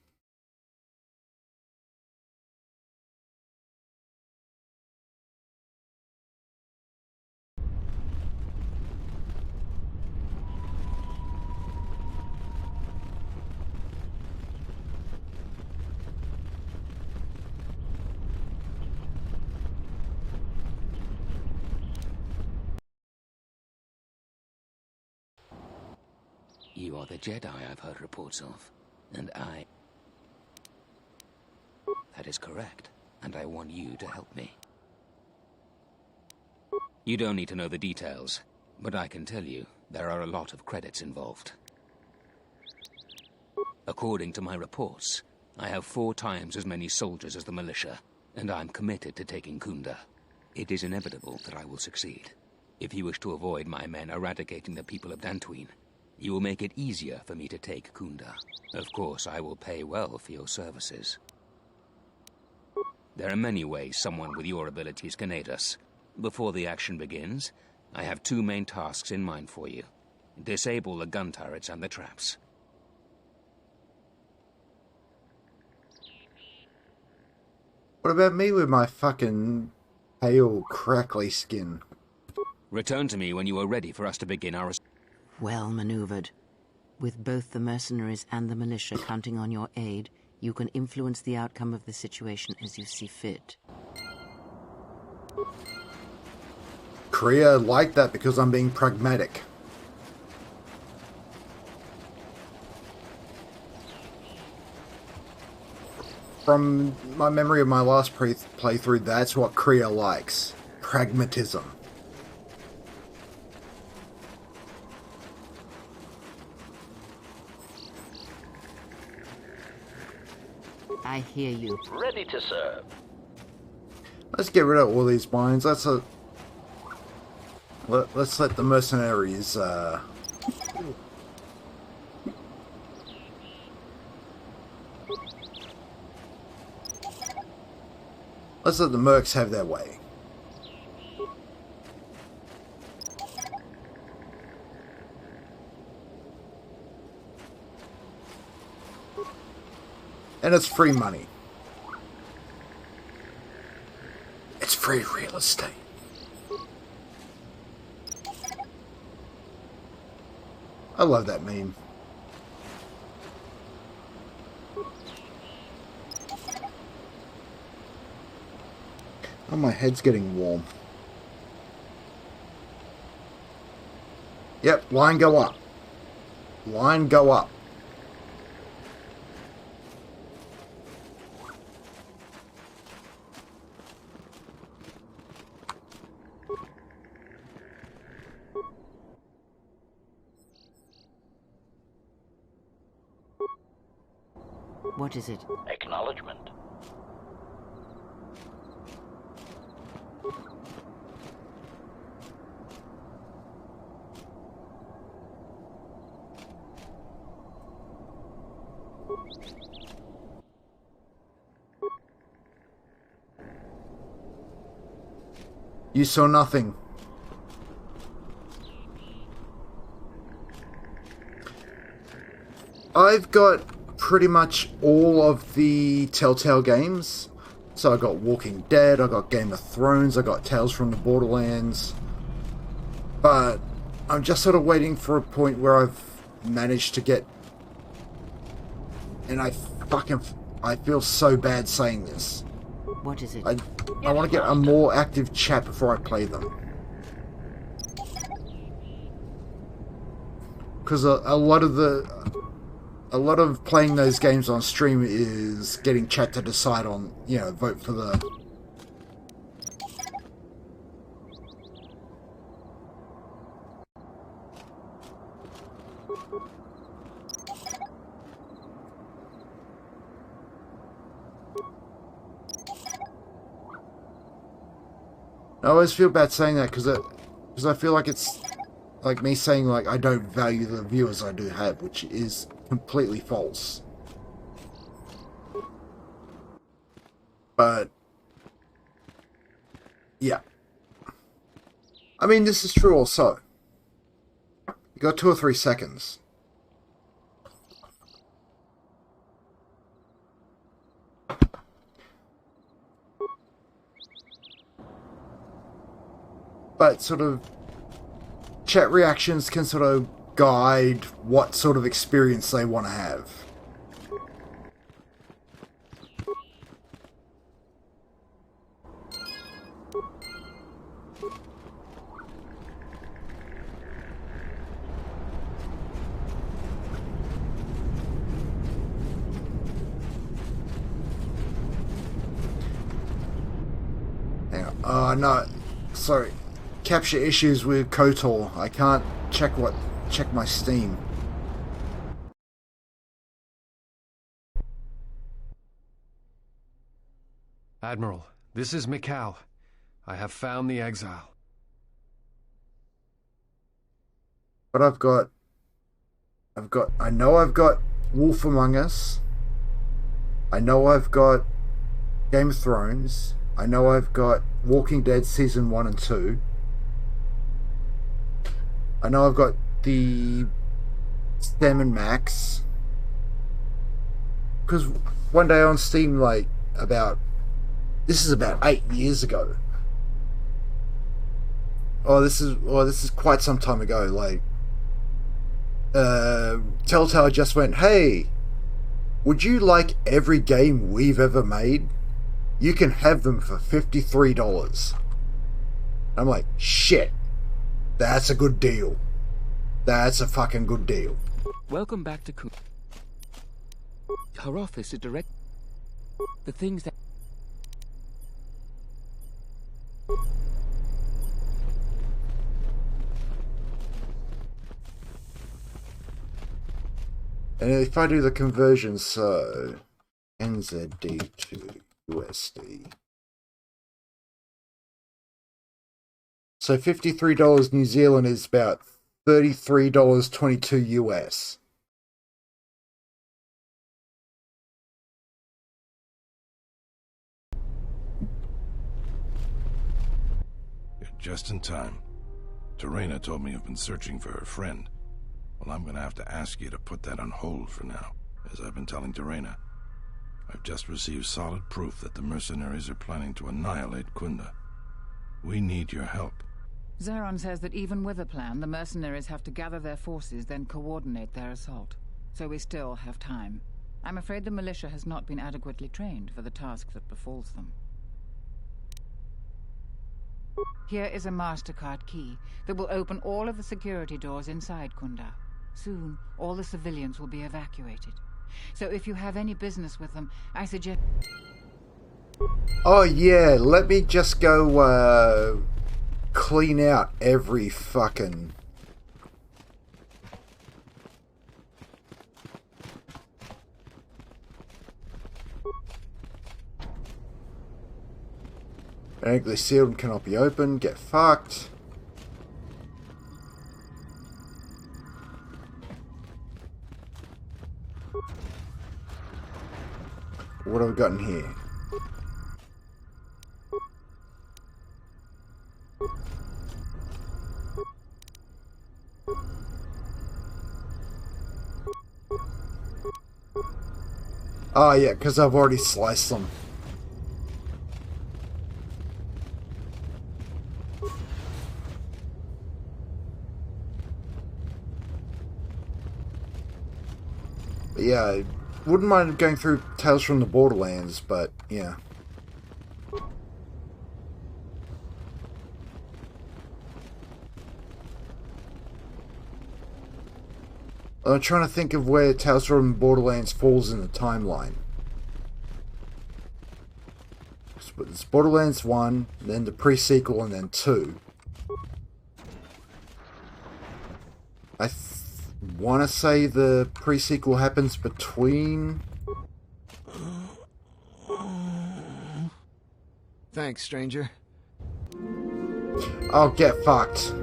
You are the Jedi I've heard reports of, and I... That is correct, and I want you to help me. You don't need to know the details, but I can tell you there are a lot of credits involved. According to my reports, I have 4 times as many soldiers as the militia, and I'm committed to taking Kunda. It is inevitable that I will succeed. If you wish to avoid my men eradicating the people of Dantooine, you will make it easier for me to take Kunda. Of course, I will pay well for your services. There are many ways someone with your abilities can aid us. Before the action begins, I have 2 main tasks in mind for you. Disable the gun turrets and the traps. What about me with my fucking pale, crackly skin? Return to me when you are ready for us to begin our... Well maneuvered. With both the mercenaries and the militia counting on your aid, you can influence the outcome of the situation as you see fit. Korea like that because I'm being pragmatic. From my memory of my last playthrough, that's what Korea likes. Pragmatism. I hear you. Ready to serve. Let's get rid of all these mines. Let's let the mercenaries let's let the mercs have their way. And it's free money. It's free real estate. I love that meme. Oh, my head's getting warm. Yep, line go up. Line go up. What is it? Acknowledgement. You saw nothing. I've got pretty much all of the Telltale games. So I got Walking Dead, I got Game of Thrones, I got Tales from the Borderlands. But I'm just sort of waiting for a point where I've managed to get... And I feel so bad saying this. What is it? I want to get a more active chat before I play them. Because a lot of playing those games on stream is getting chat to decide on, you know, vote for the... I always feel bad saying that because I feel like it's like me saying like I don't value the viewers I do have, which is completely false. But yeah, I mean this is true also. You got 2 or 3 seconds. But sort of chat reactions can sort of guide what sort of experience they want to have. Hang on. No. Sorry. Capture issues with KOTOR. I can't check my Steam. Admiral, this is Mikal. I have found the exile. But I know I've got Wolf Among Us. I know I've got Game of Thrones. I know I've got Walking Dead Season 1 and 2. I know I've got the Sam and Max. Because one day on Steam, like, this is about 8 years ago. This is quite some time ago. Like, Telltale just went, "Hey, would you like every game we've ever made? You can have them for $53. I'm like, shit, that's a good deal. That's a fucking good deal. Welcome back to her office is direct. The things that. And if I do the conversion, so NZD to USD. So $53 New Zealand is about $33.22 US. You're just in time. Terena told me you've been searching for her friend. Well, I'm gonna have to ask you to put that on hold for now, as I've been telling Terena. I've just received solid proof that the mercenaries are planning to annihilate Kunda. We need your help. Zeron says that even with a plan, the mercenaries have to gather their forces, then coordinate their assault. So we still have time. I'm afraid the militia has not been adequately trained for the task that befalls them. Here is a MasterCard key that will open all of the security doors inside Kunda. Soon, all the civilians will be evacuated. So if you have any business with them, I suggest... Oh yeah, let me just go, clean out every fucking... Magically sealed and cannot be opened. Get fucked. What have we got in here? Oh yeah, because I've already sliced them. But yeah, I wouldn't mind going through Tales from the Borderlands, but yeah. I'm trying to think of where Tales from the Borderlands falls in the timeline. It's Borderlands 1, then the pre-sequel, and then 2. I want to say the pre-sequel happens between... Thanks, stranger. Oh, get fucked.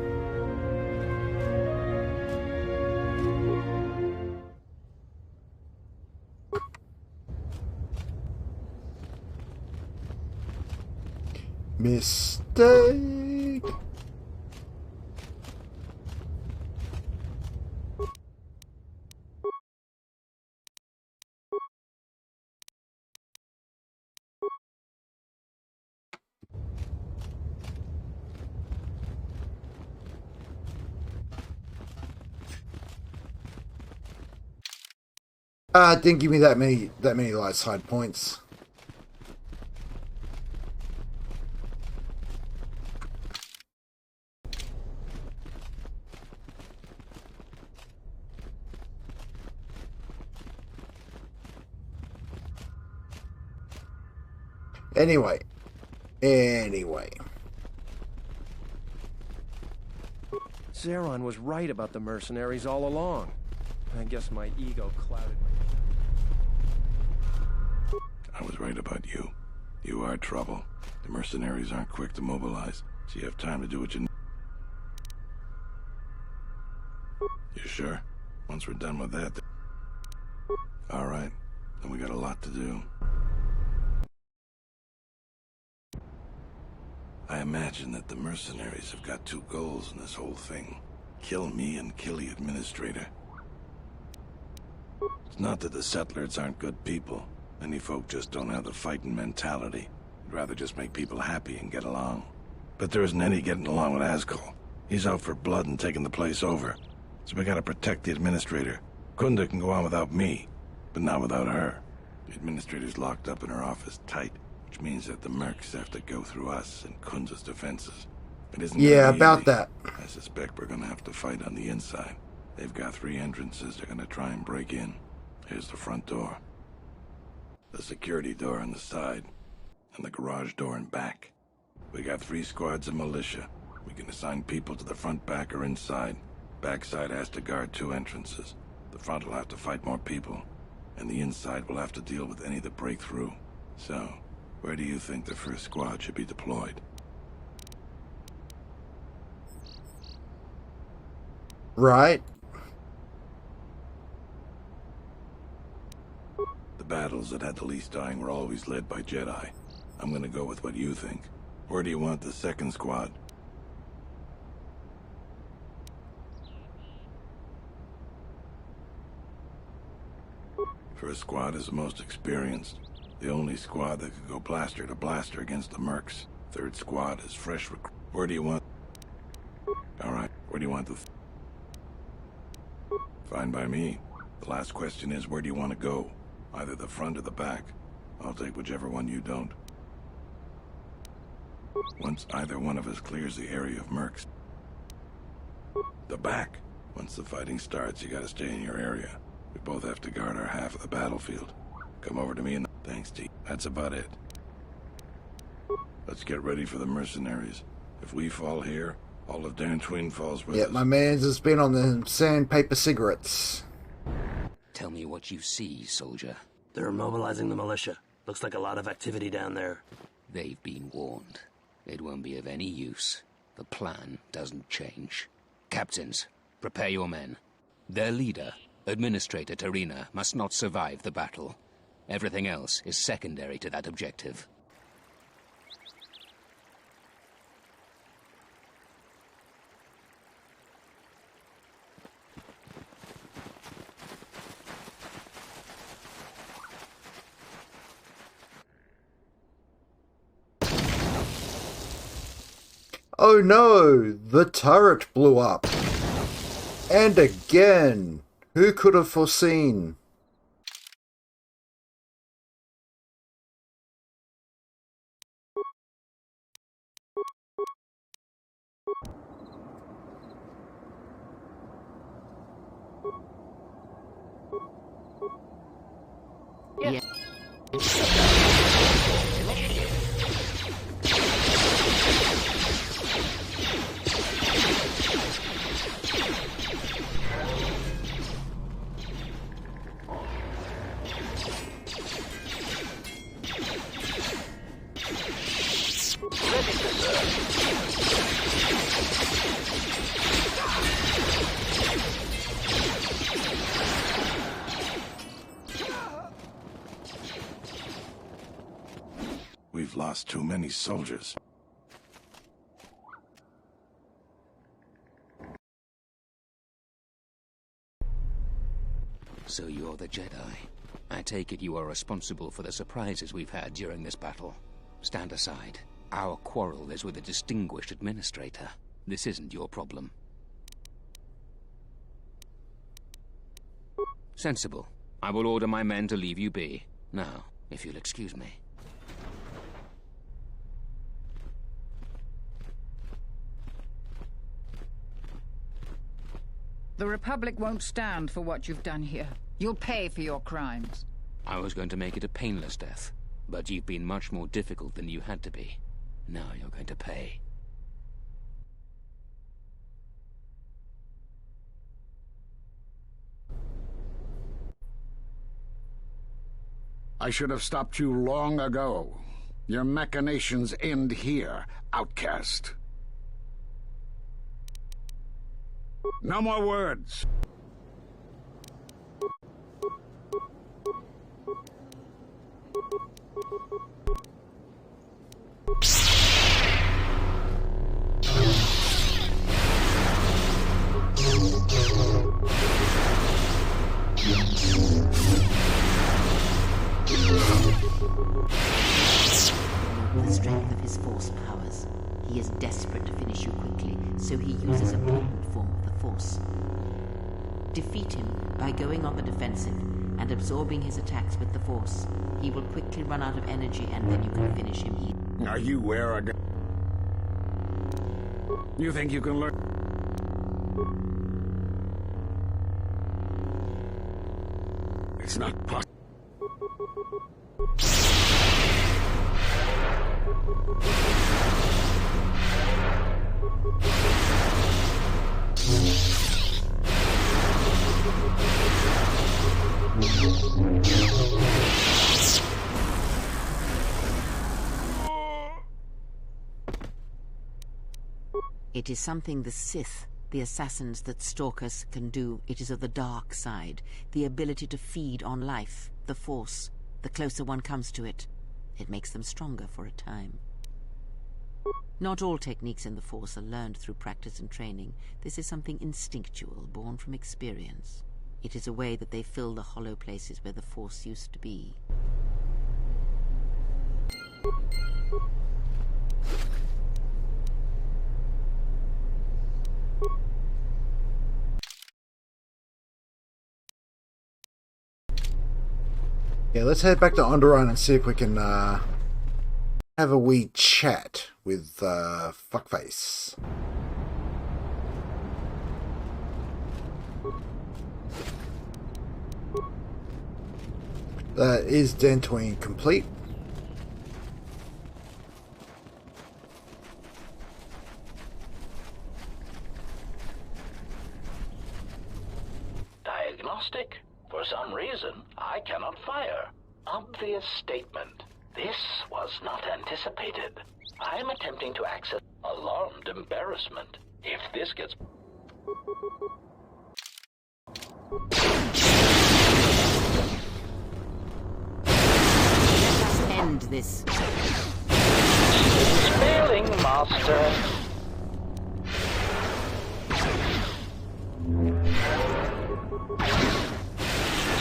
Mistake. Didn't give me that many light side points. Anyway. Zeron was right about the mercenaries all along. I guess my ego clouded my... I was right about you. You are trouble. The mercenaries aren't quick to mobilize, so you have time to do what you need. You sure? Once we're done with that... All right. Then we got a lot to do. I imagine that the mercenaries have got two goals in this whole thing. Kill me and kill the administrator. It's not that the settlers aren't good people. Many folk just don't have the fighting mentality. They'd rather just make people happy and get along. But there isn't any getting along with Ascol. He's out for blood and taking the place over. So we gotta protect the administrator. Kunda can go on without me, but not without her. The administrator's locked up in her office tight, which means that the mercs have to go through us and Kunda's defenses. It isn't yeah, gonna be about easy. that. I suspect we're gonna have to fight on the inside. They've got 3 entrances they're gonna try and break in. Here's the front door, the security door on the side, and the garage door in back. We got 3 squads of militia. We can assign people to the front, back, or inside. Backside has to guard 2 entrances. The front will have to fight more people, and the inside will have to deal with any that break through. So, where do you think the first squad should be deployed? Right. The battles that had the least dying were always led by Jedi. I'm gonna go with what you think. Where do you want the second squad? First squad is the most experienced. The only squad that could go blaster to blaster against the mercs. Third squad is fresh recruit. Where do you want... Alright, where do you want the... Fine by me. The last question is, where do you want to go? Either the front or the back. I'll take whichever one you don't. Once either one of us clears the area of mercs... The back. Once the fighting starts, you gotta stay in your area. We both have to guard our half of the battlefield. Come over to me and... Thanks, T. That's about it. Let's get ready for the mercenaries. If we fall here, all of Dantooine falls with us. My man's has been on the sandpaper cigarettes. Tell me what you see, soldier. They're mobilizing the militia. Looks like a lot of activity down there. They've been warned. It won't be of any use. The plan doesn't change. Captains, prepare your men. Their leader, Administrator Tarina, must not survive the battle. Everything else is secondary to that objective. Oh no! The turret blew up. And again! Who could have foreseen? Yeah. We've lost too many soldiers. So you're the Jedi. I take it you are responsible for the surprises we've had during this battle. Stand aside. Our quarrel is with a distinguished administrator. This isn't your problem. Sensible. I will order my men to leave you be. Now, if you'll excuse me. The Republic won't stand for what you've done here. You'll pay for your crimes. I was going to make it a painless death, but you've been much more difficult than you had to be. Now you're going to pay. I should have stopped you long ago. Your machinations end here, outcast. No more words. The strength of his force powers. He is desperate to finish you quickly, so he uses a potent form of the force. Defeat him by going on the defensive and absorbing his attacks with the force. He will quickly run out of energy and then you can finish him easily. Are you arrogant? You think you can learn? It's not possible. It is something the Sith, the assassins that stalk us, can do. It is of the dark side, the ability to feed on life, the Force. The closer one comes to it, it makes them stronger for a time. Not all techniques in the Force are learned through practice and training. This is something instinctual, born from experience. It is a way that they fill the hollow places where the Force used to be. Yeah, let's head back to Onderon and see if we can have a wee chat with Fuckface. That is Dantooine complete. Diagnostic? For some reason, I cannot fire. Obvious statement. This was not anticipated. I am attempting to access alarmed embarrassment. If this gets... Let us end this. It's failing, Master.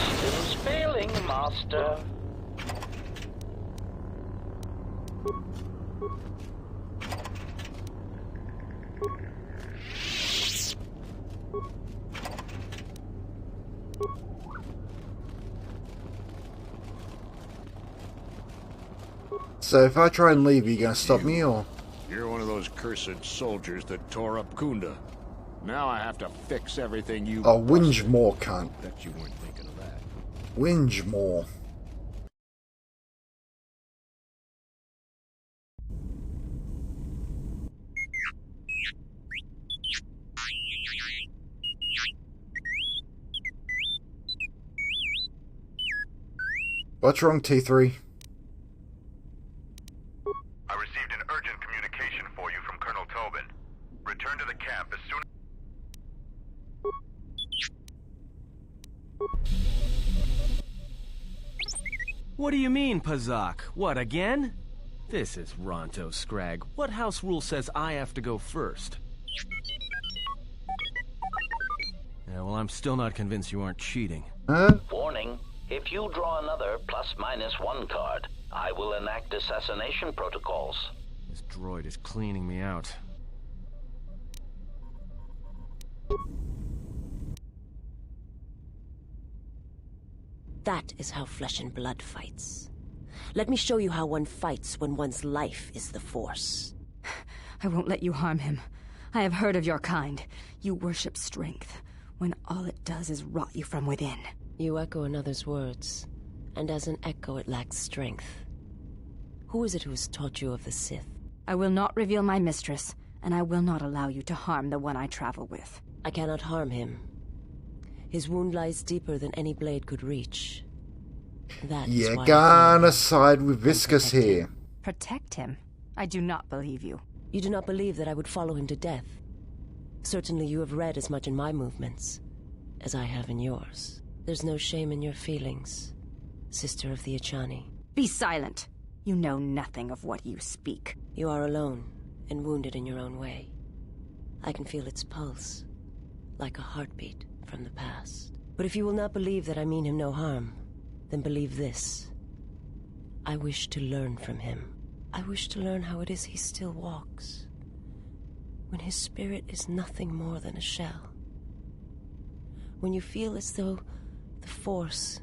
Systems failing, Master. So if I try and leave, are you going to stop me, or...? You're one of those cursed soldiers that tore up Kunda. Now I have to fix everything you... Oh, whinge more, cunt. Bet you weren't thinking of that. Whinge more. What's wrong, T3? I received an urgent communication for you from Colonel Tobin. Return to the camp as soon as... What do you mean, Pazak? What, again? This is Ronto Scrag. What house rule says I have to go first? Yeah, well, I'm still not convinced you aren't cheating. Warning. If you draw another ±1 card, I will enact assassination protocols. This droid is cleaning me out. That is how flesh and blood fights. Let me show you how one fights when one's life is the Force. I won't let you harm him. I have heard of your kind. You worship strength, when all it does is rot you from within. You echo another's words, and as an echo it lacks strength. Who is it who has taught you of the Sith? I will not reveal my mistress, and I will not allow you to harm the one I travel with. I cannot harm him. His wound lies deeper than any blade could reach. That is You're why gonna side with Viscous here. Protect him? I do not believe you. You do not believe that I would follow him to death. Certainly you have read as much in my movements as I have in yours. There's no shame in your feelings, Sister of the Echani. Be silent. You know nothing of what you speak. You are alone and wounded in your own way. I can feel its pulse, like a heartbeat from the past. But if you will not believe that I mean him no harm, then believe this. I wish to learn from him. I wish to learn how it is he still walks, when his spirit is nothing more than a shell. When you feel as though the Force,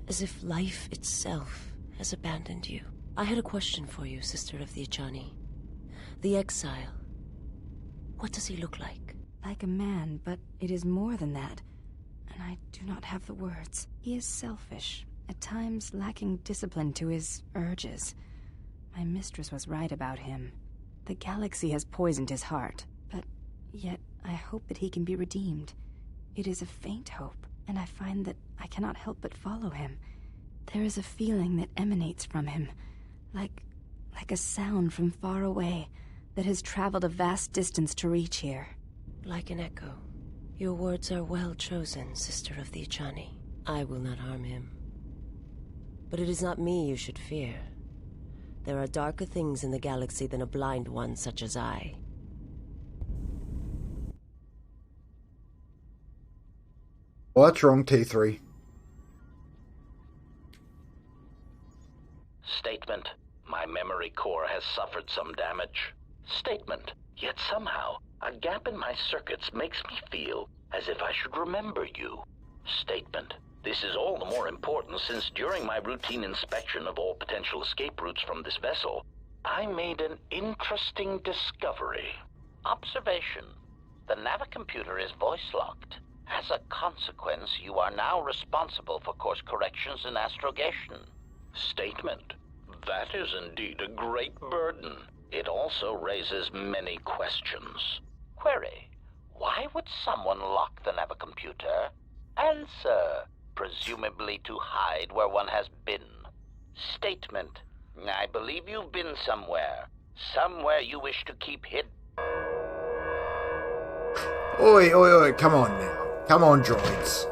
as if life itself has abandoned you. I had a question for you, Sister of the Echani. The exile. What does he look like? Like a man, but it is more than that. And I do not have the words. He is selfish, at times lacking discipline to his urges. My mistress was right about him. The galaxy has poisoned his heart, but yet I hope that he can be redeemed. It is a faint hope, and I find that I cannot help but follow him. There is a feeling that emanates from him, like a sound from far away that has traveled a vast distance to reach here. Like an echo. Your words are well chosen, Sister of the Echani. I will not harm him. But it is not me you should fear. There are darker things in the galaxy than a blind one such as I. Well, that's wrong, T3. Statement. My memory core has suffered some damage. Statement. Yet somehow, a gap in my circuits makes me feel as if I should remember you. Statement. This is all the more important since during my routine inspection of all potential escape routes from this vessel, I made an interesting discovery. Observation. The navicomputer is voice-locked. As a consequence, you are now responsible for course corrections and astrogation. Statement. That is indeed a great burden. It also raises many questions. Query. Why would someone lock the navicomputer? Answer. Presumably to hide where one has been. Statement. I believe you've been somewhere. Somewhere you wish to keep hidden. Oi, oi, oi, come on now. Come on, droids.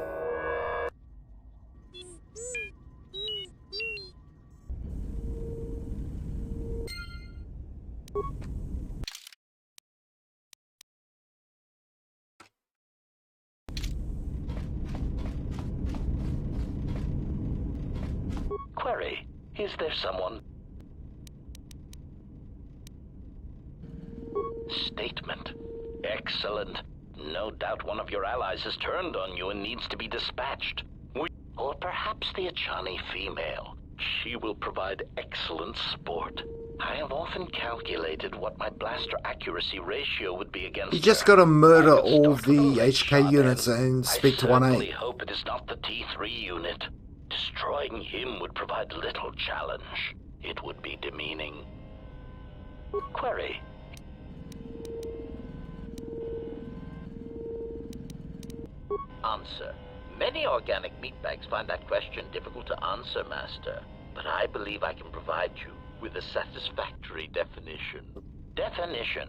Query. Is there someone? Statement. Excellent. No doubt one of your allies has turned on you and needs to be dispatched. Or perhaps the Echani female. She will provide excellent sport. I have often calculated what my blaster accuracy ratio would be against You just her. gotta murder all the HK units and speak to I certainly 1A. hope it is not the T3 unit. Destroying him would provide little challenge. It would be demeaning. Query. Answer. Many organic meatbags find that question difficult to answer, Master. But I believe I can provide you with a satisfactory definition. Definition.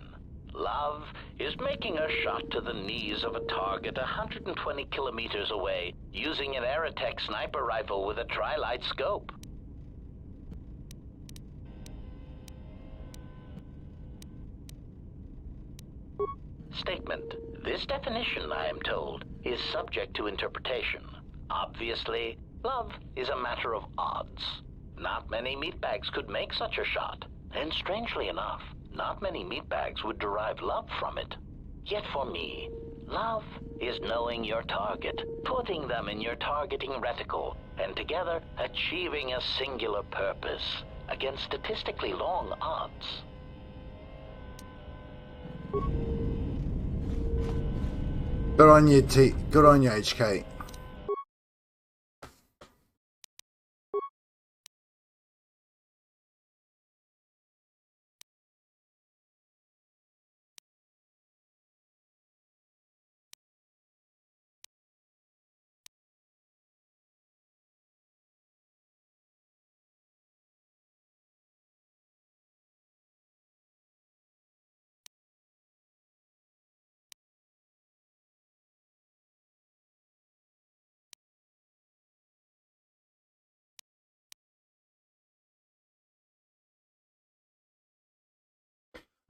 Love is making a shot to the knees of a target 120 kilometers away using an Aerotech sniper rifle with a tri-light scope. Statement. This definition, I am told, is subject to interpretation. Obviously, love is a matter of odds. Not many meatbags could make such a shot, and strangely enough, not many meatbags would derive love from it. Yet for me, love is knowing your target, putting them in your targeting reticle, and together achieving a singular purpose against statistically long odds. Good on you, Good on you, HK.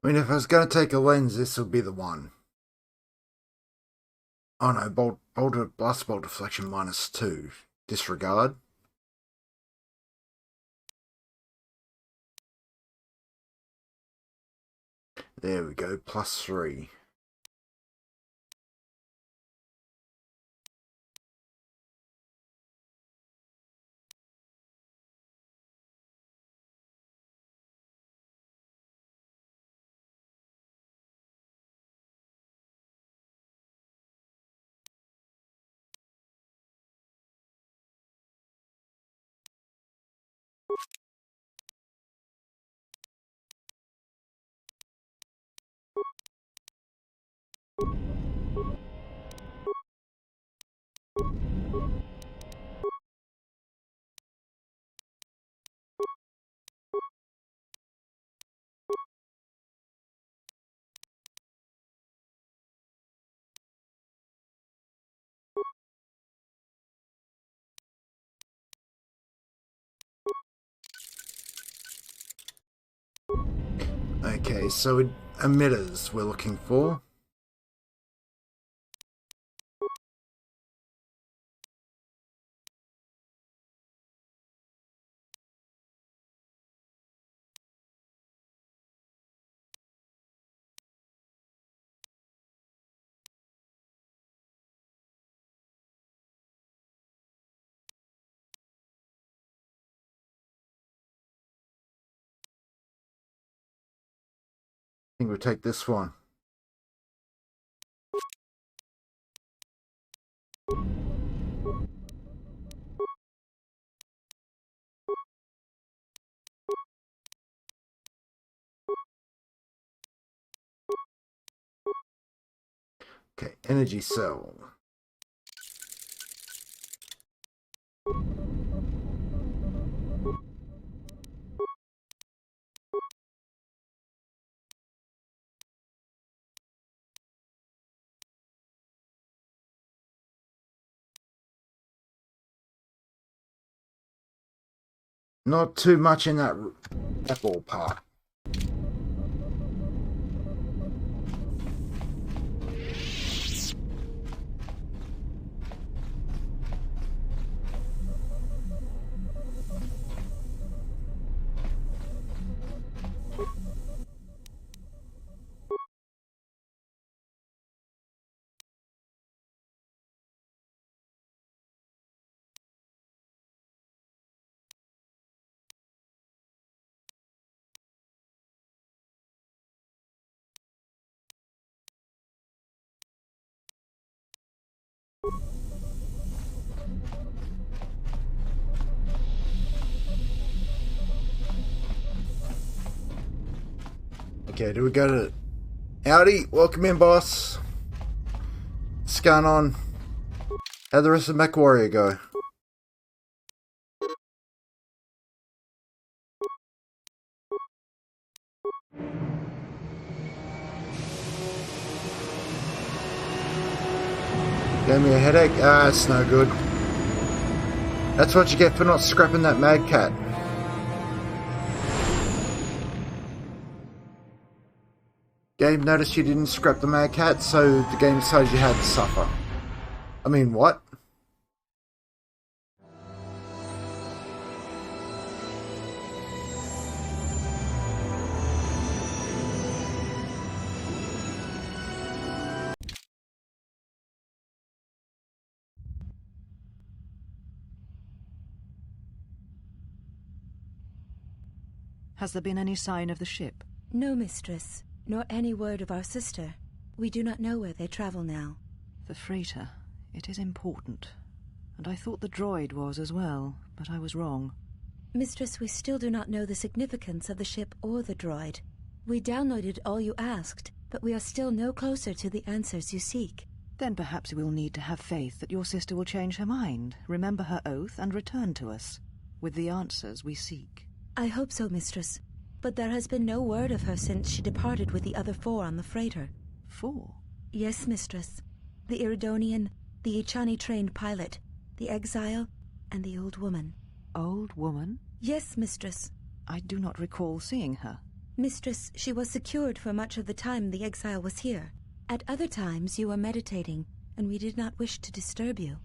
I mean, if I was going to take a lens, this would be the one. Oh no, blast bolt deflection -2. Disregard. There we go, +3. Okay, so emitters we're looking for. I think we'll take this one. Okay, energy cell. Not too much in that ballpark. Okay, do we go to Howdy? Welcome in, boss. What's going on? How'd the rest of MechWarrior go? Gave me a headache? Ah, it's no good. That's what you get for not scrapping that Mad Cat. Game noticed you didn't scrap the Mad Cat, so the game decided you had to suffer. I mean, what? Has there been any sign of the ship? No, mistress, nor any word of our sister. We do not know where they travel now. The freighter. It is important. And I thought the droid was as well, but I was wrong. Mistress, we still do not know the significance of the ship or the droid. We downloaded all you asked, but we are still no closer to the answers you seek. Then perhaps we'll need to have faith that your sister will change her mind, remember her oath, and return to us, with the answers we seek. I hope so, mistress. But there has been no word of her since she departed with the other 4 on the freighter. 4? Yes, mistress. The Iridonian, the Ichani-trained pilot, the exile, and the old woman. Old woman? Yes, mistress. I do not recall seeing her. Mistress, she was secured for much of the time the exile was here. At other times you were meditating, and we did not wish to disturb you.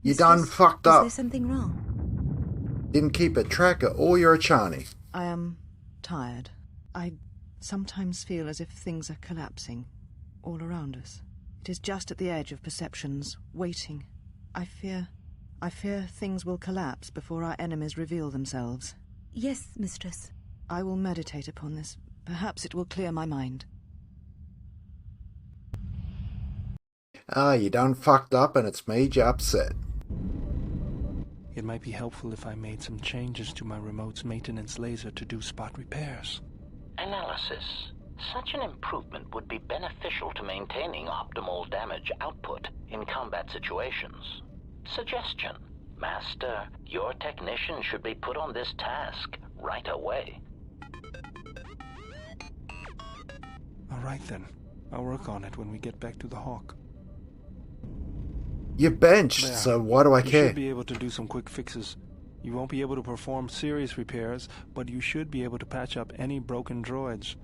You done fucked up. Is there something wrong? Didn't keep a track of all your Achani. I am tired. I sometimes feel as if things are collapsing all around us. It is just at the edge of perceptions, waiting. I fear things will collapse before our enemies reveal themselves. Yes, mistress. I will meditate upon this. Perhaps it will clear my mind. You done fucked up and it's made you upset. It might be helpful if I made some changes to my remote's maintenance laser to do spot repairs. Analysis. Such an improvement would be beneficial to maintaining optimal damage output in combat situations. Suggestion. Master, your technician should be put on this task right away. All right then. I'll work on it when we get back to the Hawk. You're benched, There. so why do I You care? should be able to do some quick fixes. You won't be able to perform serious repairs, but you should be able to patch up any broken droids.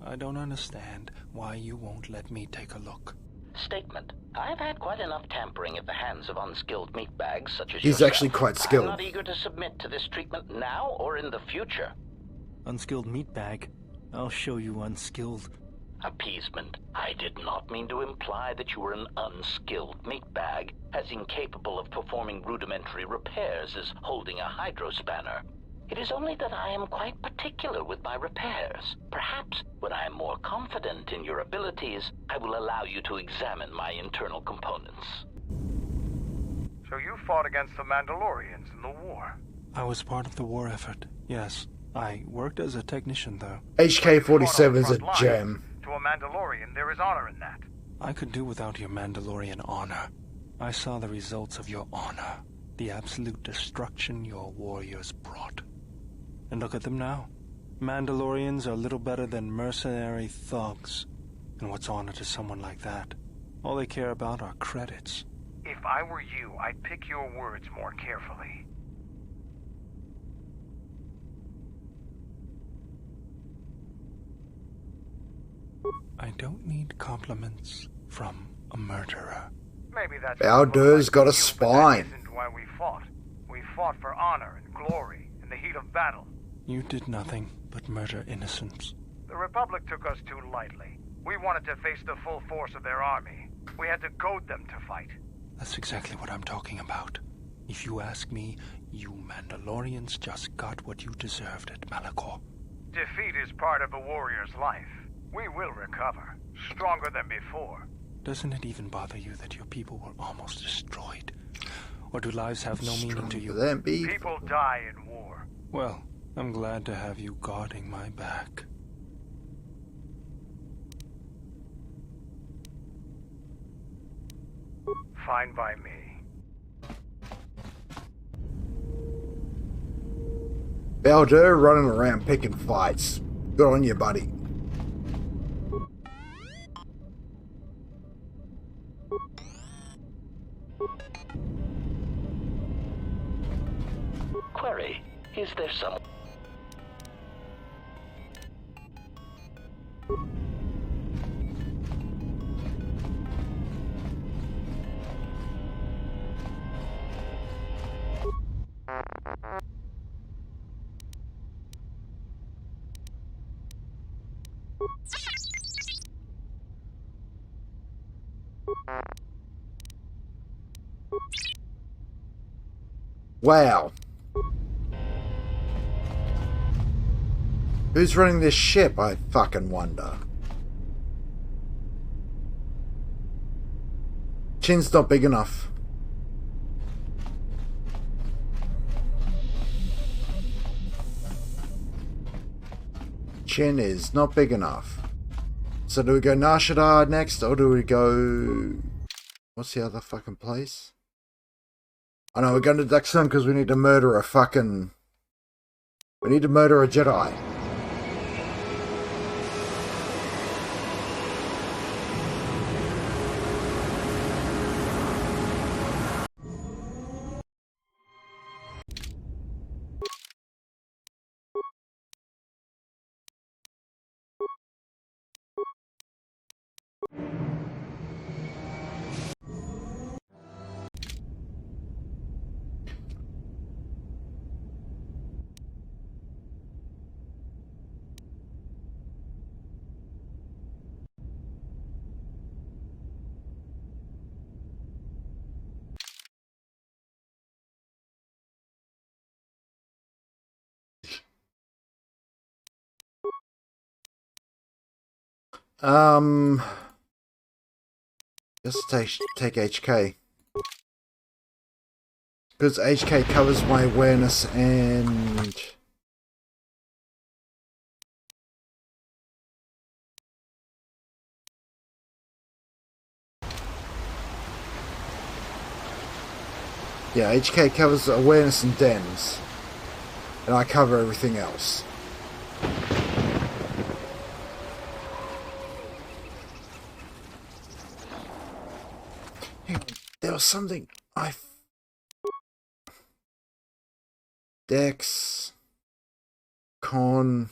I don't understand why you won't let me take a look. Statement. I've had quite enough tampering at the hands of unskilled meatbags such as He's yourself. actually quite skilled. I'm not eager to submit to this treatment now or in the future. Unskilled meatbag? I'll show you unskilled. Appeasement. I did not mean to imply that you were an unskilled meatbag, as incapable of performing rudimentary repairs as holding a hydrospanner. It is only that I am quite particular with my repairs. Perhaps when I am more confident in your abilities, I will allow you to examine my internal components. So you fought against the Mandalorians in the war? I was part of the war effort, yes. I worked as a technician, though. HK-47's a gem. To a Mandalorian, there is honor in that. I could do without your Mandalorian honor. I saw the results of your honor, the absolute destruction your warriors brought. And look at them now. Mandalorians are little better than mercenary thugs. And what's honor to someone like that? All they care about are credits. If I were you, I'd pick your words more carefully. I don't need compliments from a murderer. Maybe that's Baldur's got a spine. isn't why we fought. We fought for honor and glory in the heat of battle. You did nothing but murder innocents. The Republic took us too lightly. We wanted to face the full force of their army. We had to goad them to fight. That's exactly what I'm talking about. If you ask me, you Mandalorians just got what you deserved at Malachor. Defeat is part of a warrior's life. We will recover, stronger than before. Doesn't it even bother you that your people were almost destroyed? Or do lives have no meaning to you? People die in war. Well, I'm glad to have you guarding my back. Fine by me. Baldur running around picking fights. Good on you, buddy. Query. Is there some... Wow. Who's running this ship, I fucking wonder. Chin's not big enough. Chin is not big enough. So do we go Nar Shaddaa next, or do we go... What's the other fucking place? I know, we're going to Daxon because we need to murder a fucking... We need to murder a Jedi. Just take HK. Because HK covers my awareness and... Yeah, HK covers awareness and dens. And I cover everything else. Hang on, there was something Dex... Con...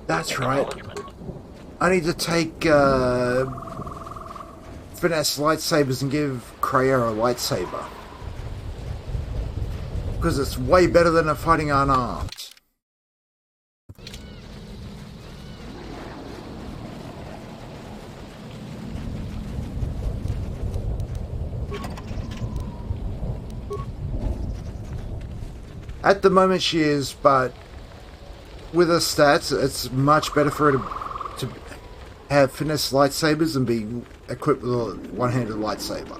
That's right. I need to take finesse lightsabers and give Kreia a lightsaber. Because it's way better than fighting unarmed. At the moment she is, but with her stats, it's much better for her to have finesse lightsabers and be equipped with a one-handed lightsaber.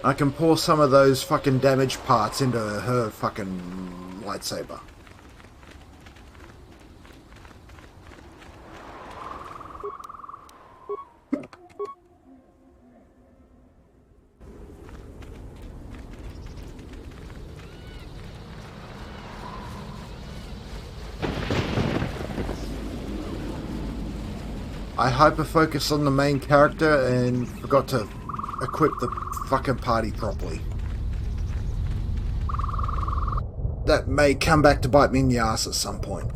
I can pour some of those fucking damaged parts into her fucking lightsaber. I hyper-focused on the main character and forgot to equip the fucking party properly. That may come back to bite me in the ass at some point.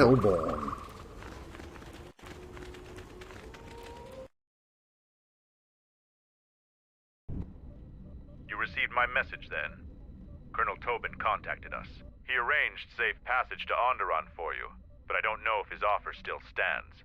Hellborn. You received my message then? Colonel Tobin contacted us. He arranged safe passage to Onderon for you, but I don't know if his offer still stands.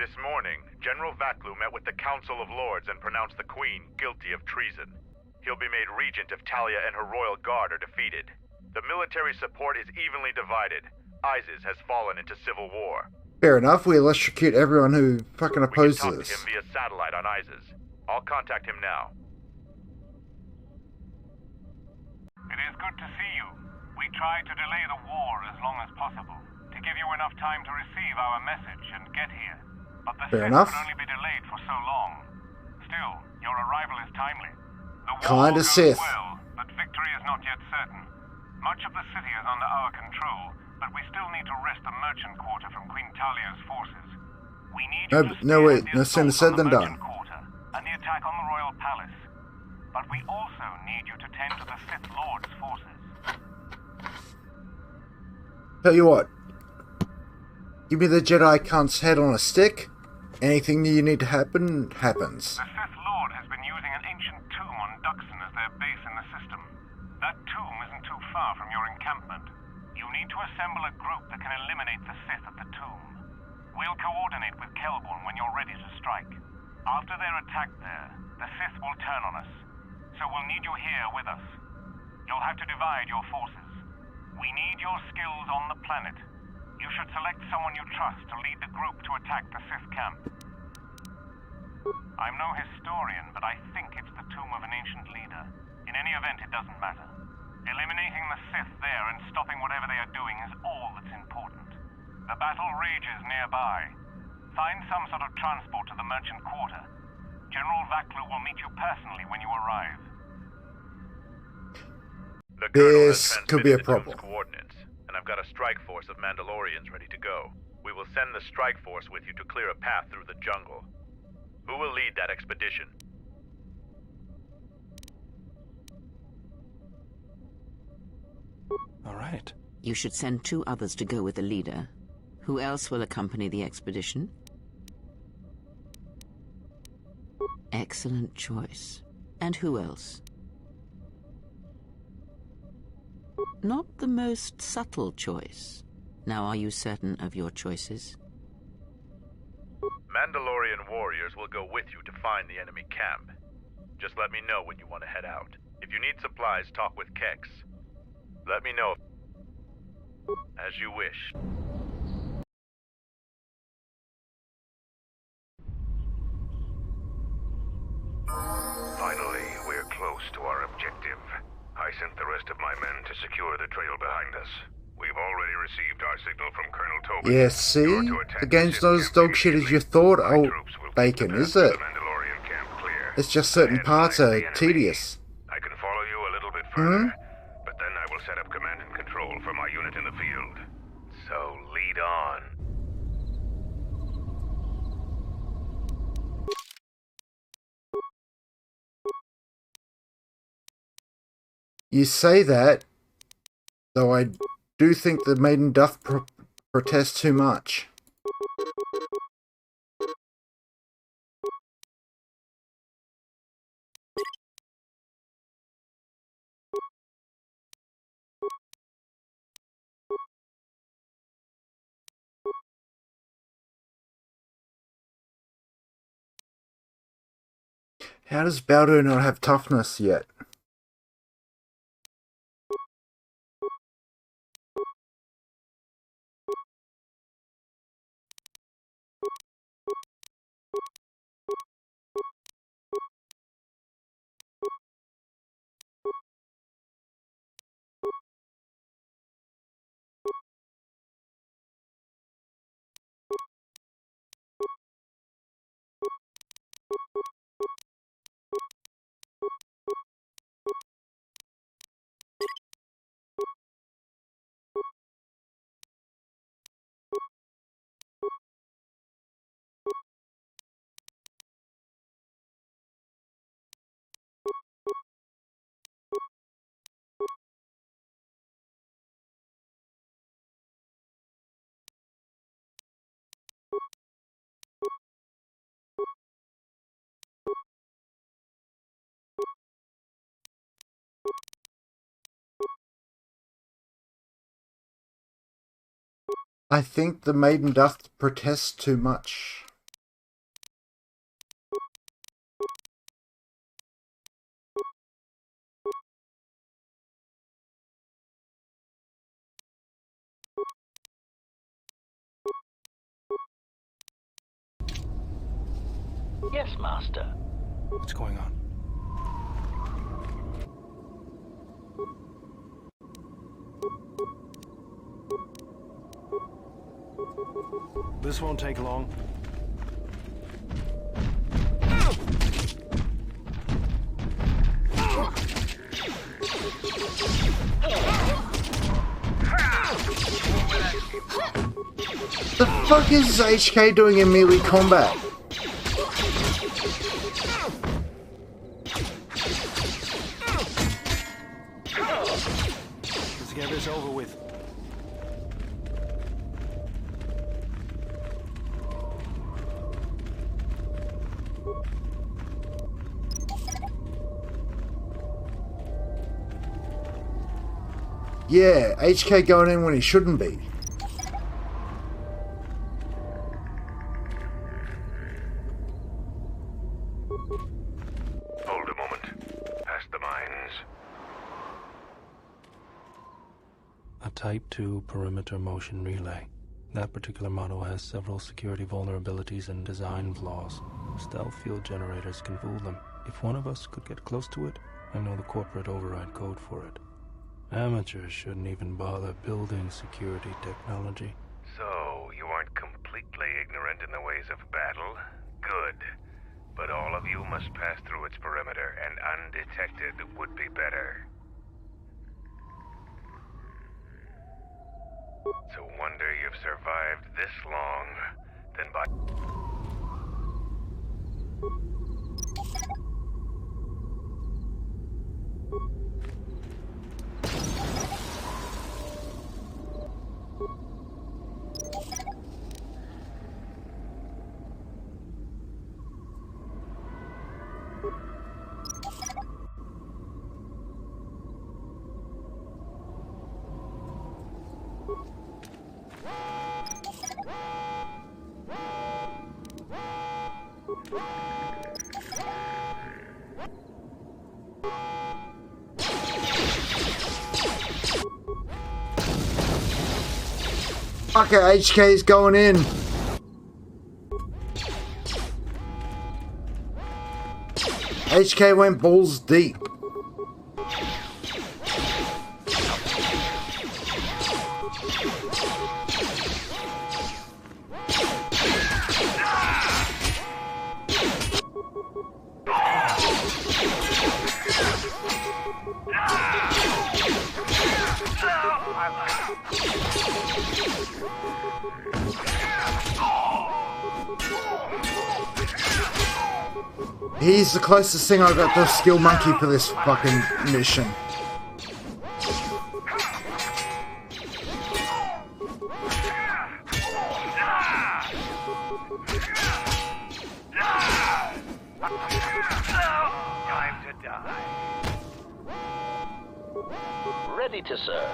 This morning, General Vaklu met with the Council of Lords and pronounced the Queen guilty of treason. He'll be made regent if Talia and her royal guard are defeated. The military support is evenly divided. ISIS has fallen into civil war. Fair enough, we electrocute everyone who fucking opposes We can talk to him via satellite on ISIS. I'll contact him now. It is good to see you. We tried to delay the war as long as possible, to give you enough time to receive our message and get here. But the Fair ship enough. could only be delayed for so long. Still, your arrival is timely. The war Kinda goes Sith. well, but victory is not yet certain. Much of the city is under our control, but we still need to wrest the merchant quarter from Queen Talia's forces. We need you to No, wait, spearhead no the sooner assault said on than the done. merchant quarter and the attack on the royal palace. But we also need you to tend to the Sith Lord's forces. Tell you what. Give me the Jedi cunt's head on a stick. Anything that you need to happen, happens. The Sith Lord has been using an ancient tomb on Duxon as their base in the system. That tomb isn't too far from your encampment. You need to assemble a group that can eliminate the Sith at the tomb. We'll coordinate with Kelborn when you're ready to strike. After they're attacked there, the Sith will turn on us. So we'll need you here with us. You'll have to divide your forces. We need your skills on the planet. You should select someone you trust to lead the group to attack the Sith camp. I'm no historian, but I think it's the tomb of an ancient leader. In any event, it doesn't matter. Eliminating the Sith there and stopping whatever they are doing is all that's important. The battle rages nearby. Find some sort of transport to the merchant quarter. General Vaklu will meet you personally when you arrive. The Colonel has This could be a transmitted the tomb's problem. coordinates, and I've got a strike force of Mandalorians ready to go. We will send the strike force with you to clear a path through the jungle. Who will lead that expedition? All right. You should send 2 others to go with the leader. Who else will accompany the expedition? Excellent choice. And who else? Not the most subtle choice. Now, are you certain of your choices? Mandalorian warriors will go with you to find the enemy camp. Just let me know when you want to head out. If you need supplies, talk with Kex. Let me know. As you wish. Finally, we're close to our objective. I sent the rest of my men to secure the trail behind us. We've already received our signal from Colonel Tobin. Yeah, see? The game's not as dog shit as you thought. Oh, bacon, is it? It's just certain parts are tedious. I can follow you a little bit further, but then I will set up command and control for my unit in the field. So lead on. You say that, though I do think the maiden doth protest too much. How does Baldo not have toughness yet? I think the maiden doth protest too much. Yes, Master. What's going on? This won't take long. The fuck is HK doing in melee combat? Let's get this over with. Yeah, HK going in when he shouldn't be. Hold a moment. Past the mines. A Type 2 perimeter motion relay. That particular model has several security vulnerabilities and design flaws. Stealth field generators can fool them. If one of us could get close to it, I know the corporate override code for it. Amateurs shouldn't even bother building security technology. So, you aren't completely ignorant in the ways of battle? Good. But all of you must pass through its perimeter, and undetected would be better. It's a wonder you've survived this long. Then by... Okay, HK's going in. HK went balls deep. He's the closest thing I got to Skill Monkey for this fucking mission. Time to die. Ready to serve.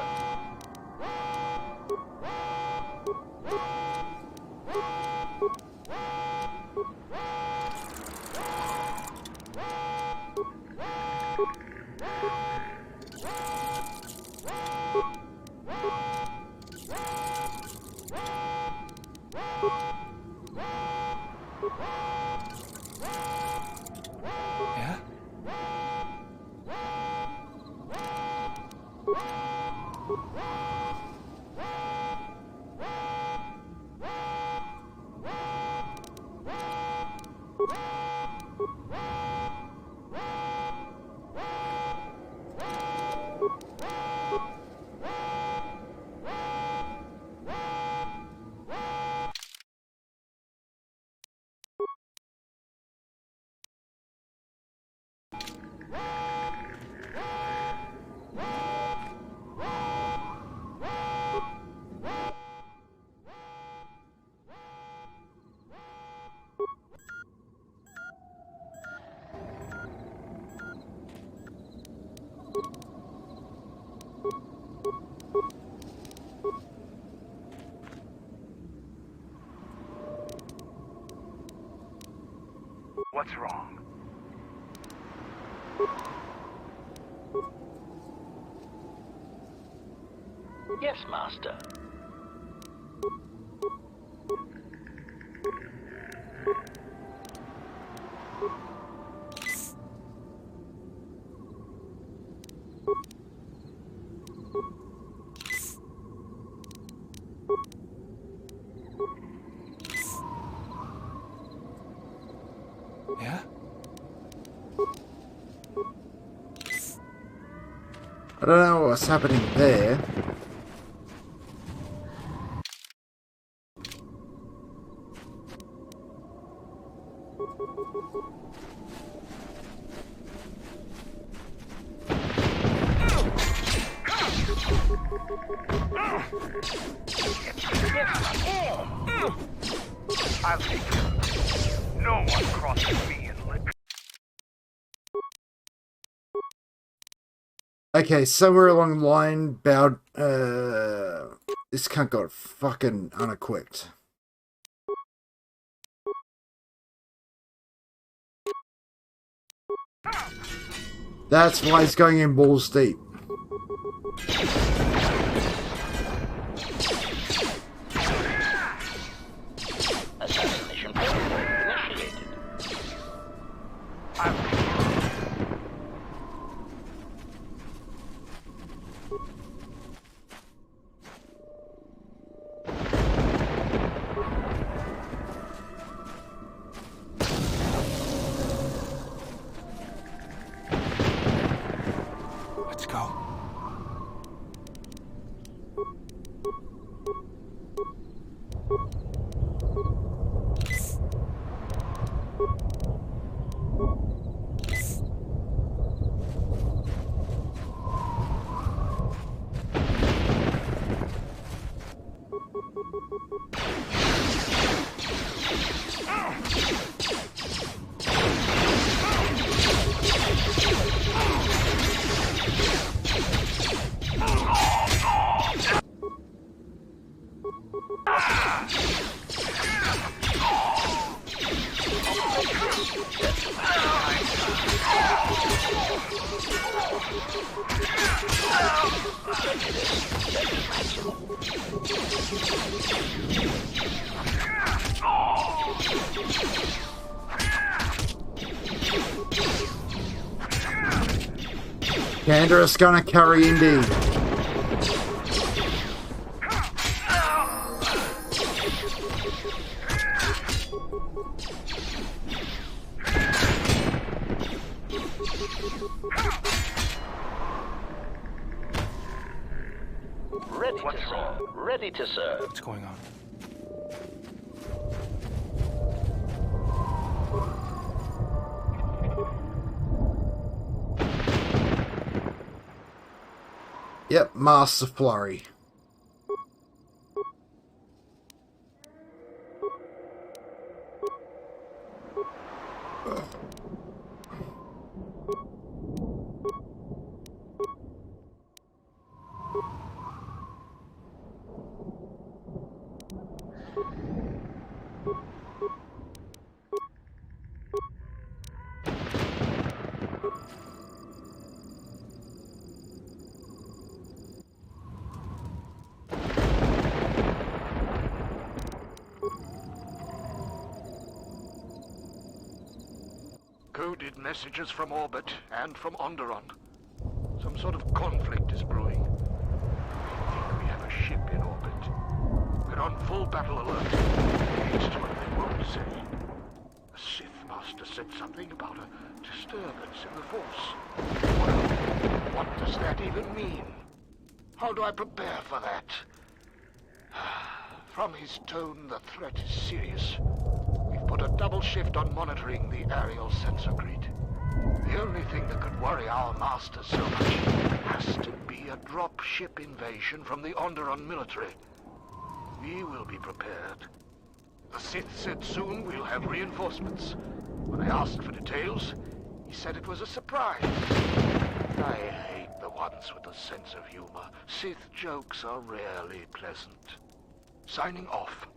Yeah? What's wrong? Yes, Master. Yeah? I don't know what's happening there. I'll take it. No one crosses me. Okay, somewhere along the line, Bowed, this cunt got fucking unequipped. That's why he's going in balls deep. Assassination program initiated. Let's go. Candace gonna carry indeed. Ready to serve. Ready to serve. What's going on? Yep, Master Flurry. Coded messages from orbit and from Onderon. Some sort of conflict is brewing. I think we have a ship in orbit. We're on full battle alert. It's what they won't say. The Sith Master said something about a disturbance in the Force. Well, what does that even mean? How do I prepare for that? From his tone, the threat is serious. We've put a double shift on monitoring the aerial sensor grid. The only thing that could worry our master so much has to be a drop-ship invasion from the Onderon military. We will be prepared. The Sith said soon we'll have reinforcements. When I asked for details, he said it was a surprise. I hate the ones with a sense of humor. Sith jokes are rarely pleasant. Signing off.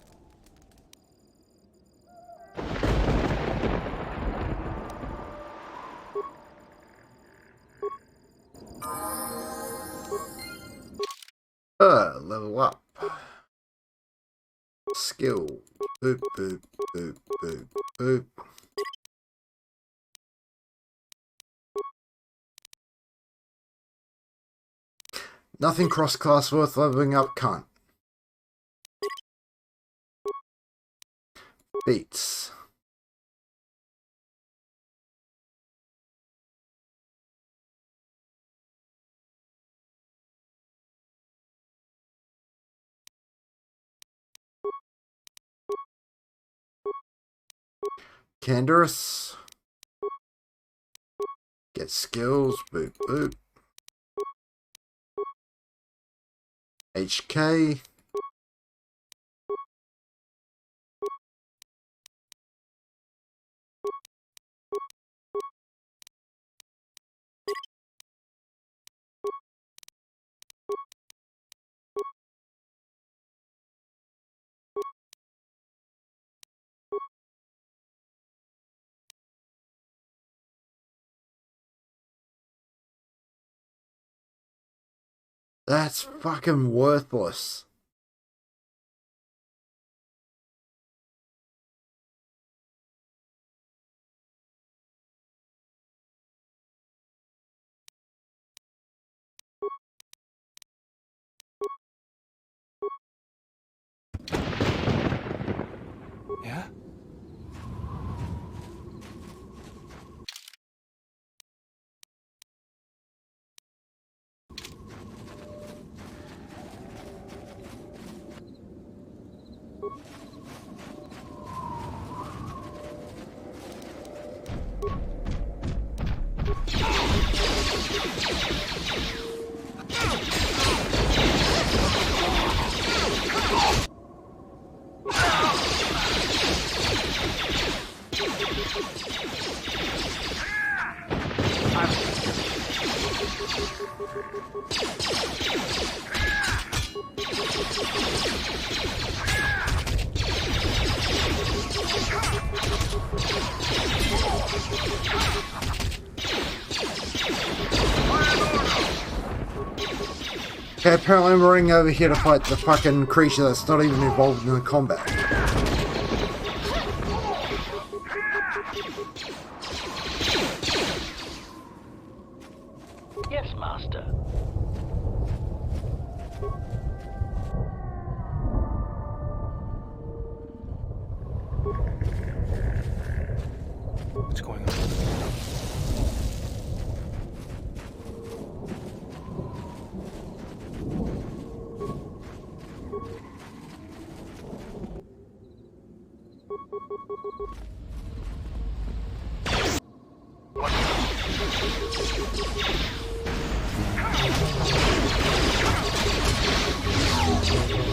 Level up. Skill. Boop, boop, boop, boop, boop. Nothing cross-class worth leveling up, cunt. Beats. Canderous. Get skills. Boop, boop. HK. That's fucking worthless. Yeah? Okay, apparently I'm running over here to fight the fucking creature that's not even involved in the combat. Yes, Master. What's going on?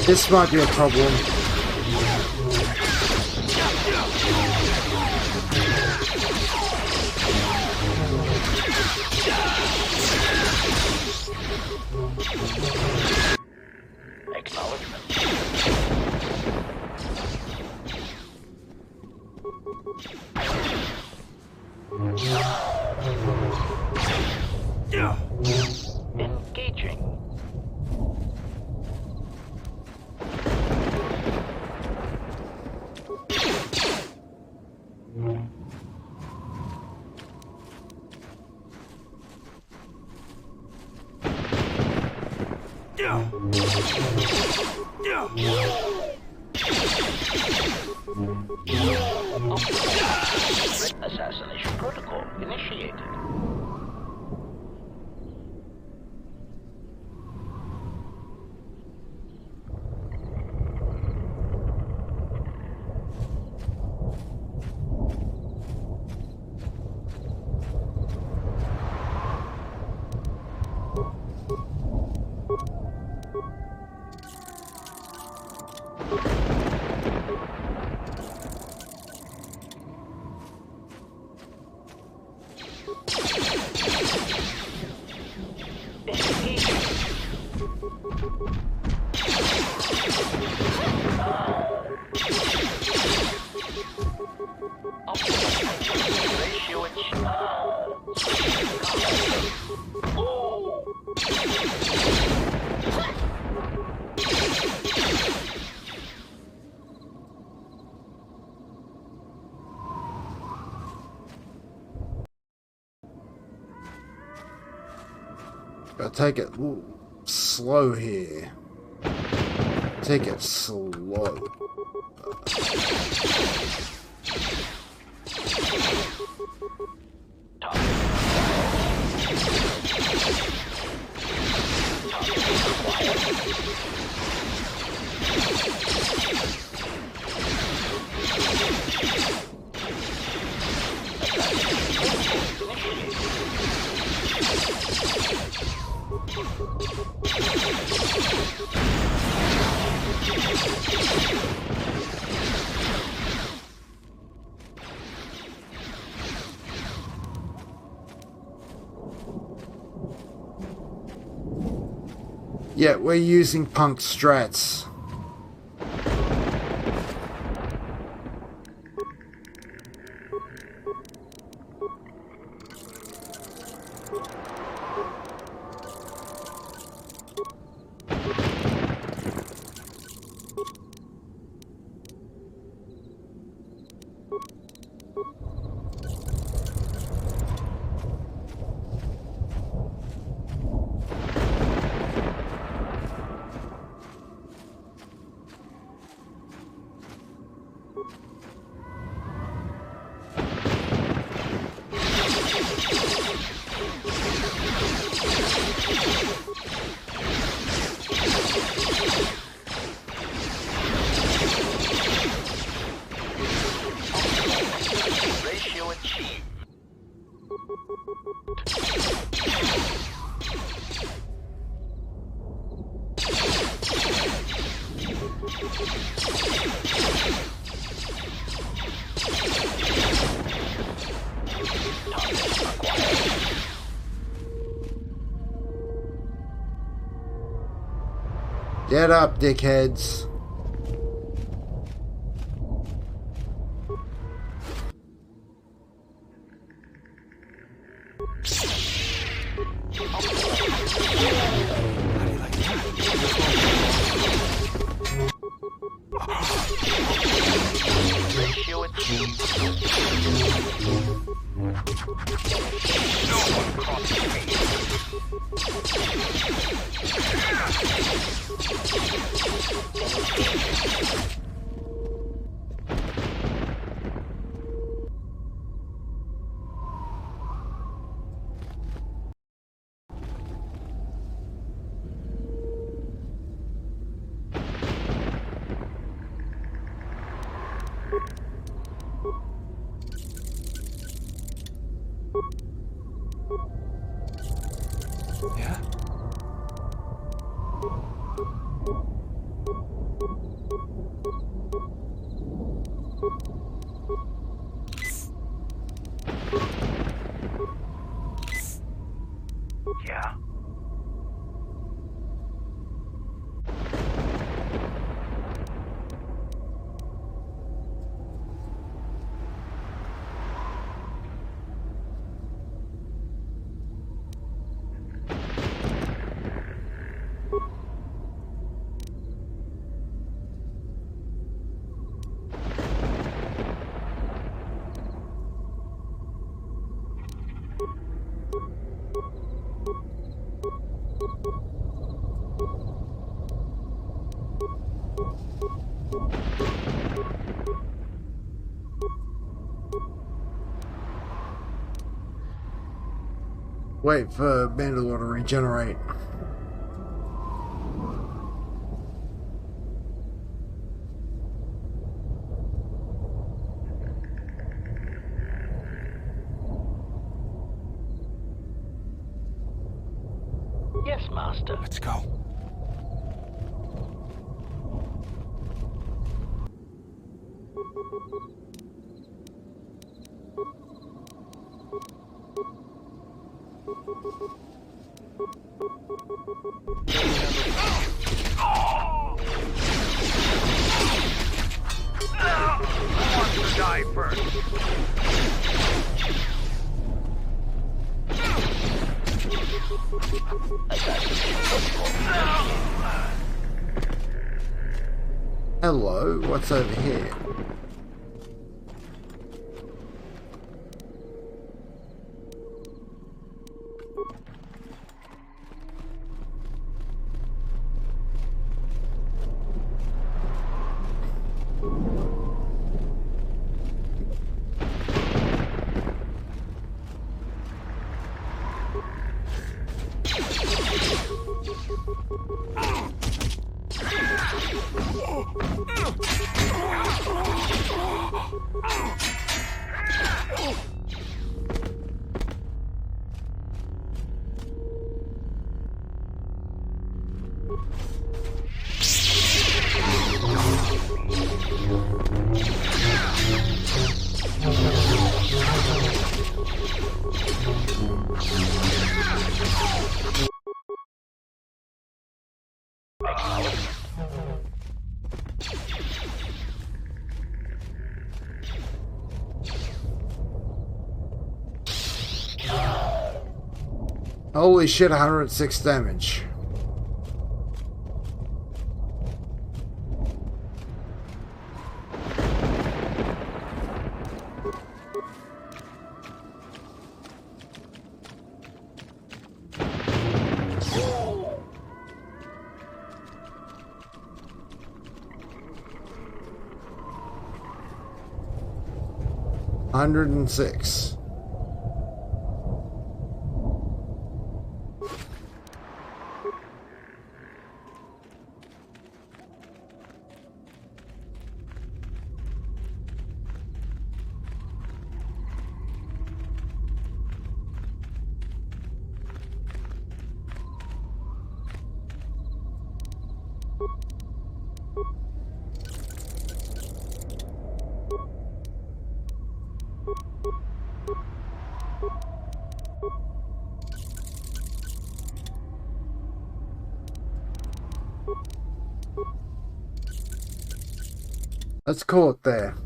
This might be a problem. Engaging. Assassination protocol initiated. Gotta take it slow here. Take it slow. Yeah, we're using punk strats. Get up, dickheads. Ratio at 2. No one crosses Yeah? Yeah? Wait for Mandalore to regenerate. Yes, Master. Let's go. Who wants to die first? Hello, what's over here? Holy shit, 106 damage. Hundred and six. Let's call it there.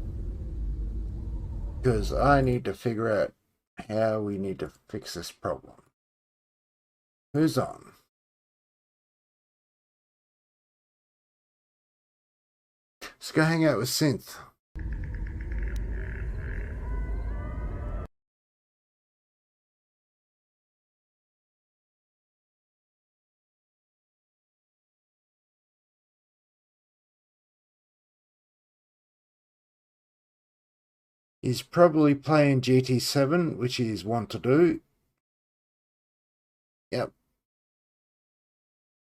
Because I need to figure out how we need to fix this problem. Who's on? Let's go hang out with Synth. He's probably playing GT7, which he's want to do. Yep.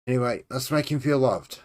Anyway, let's make him feel loved.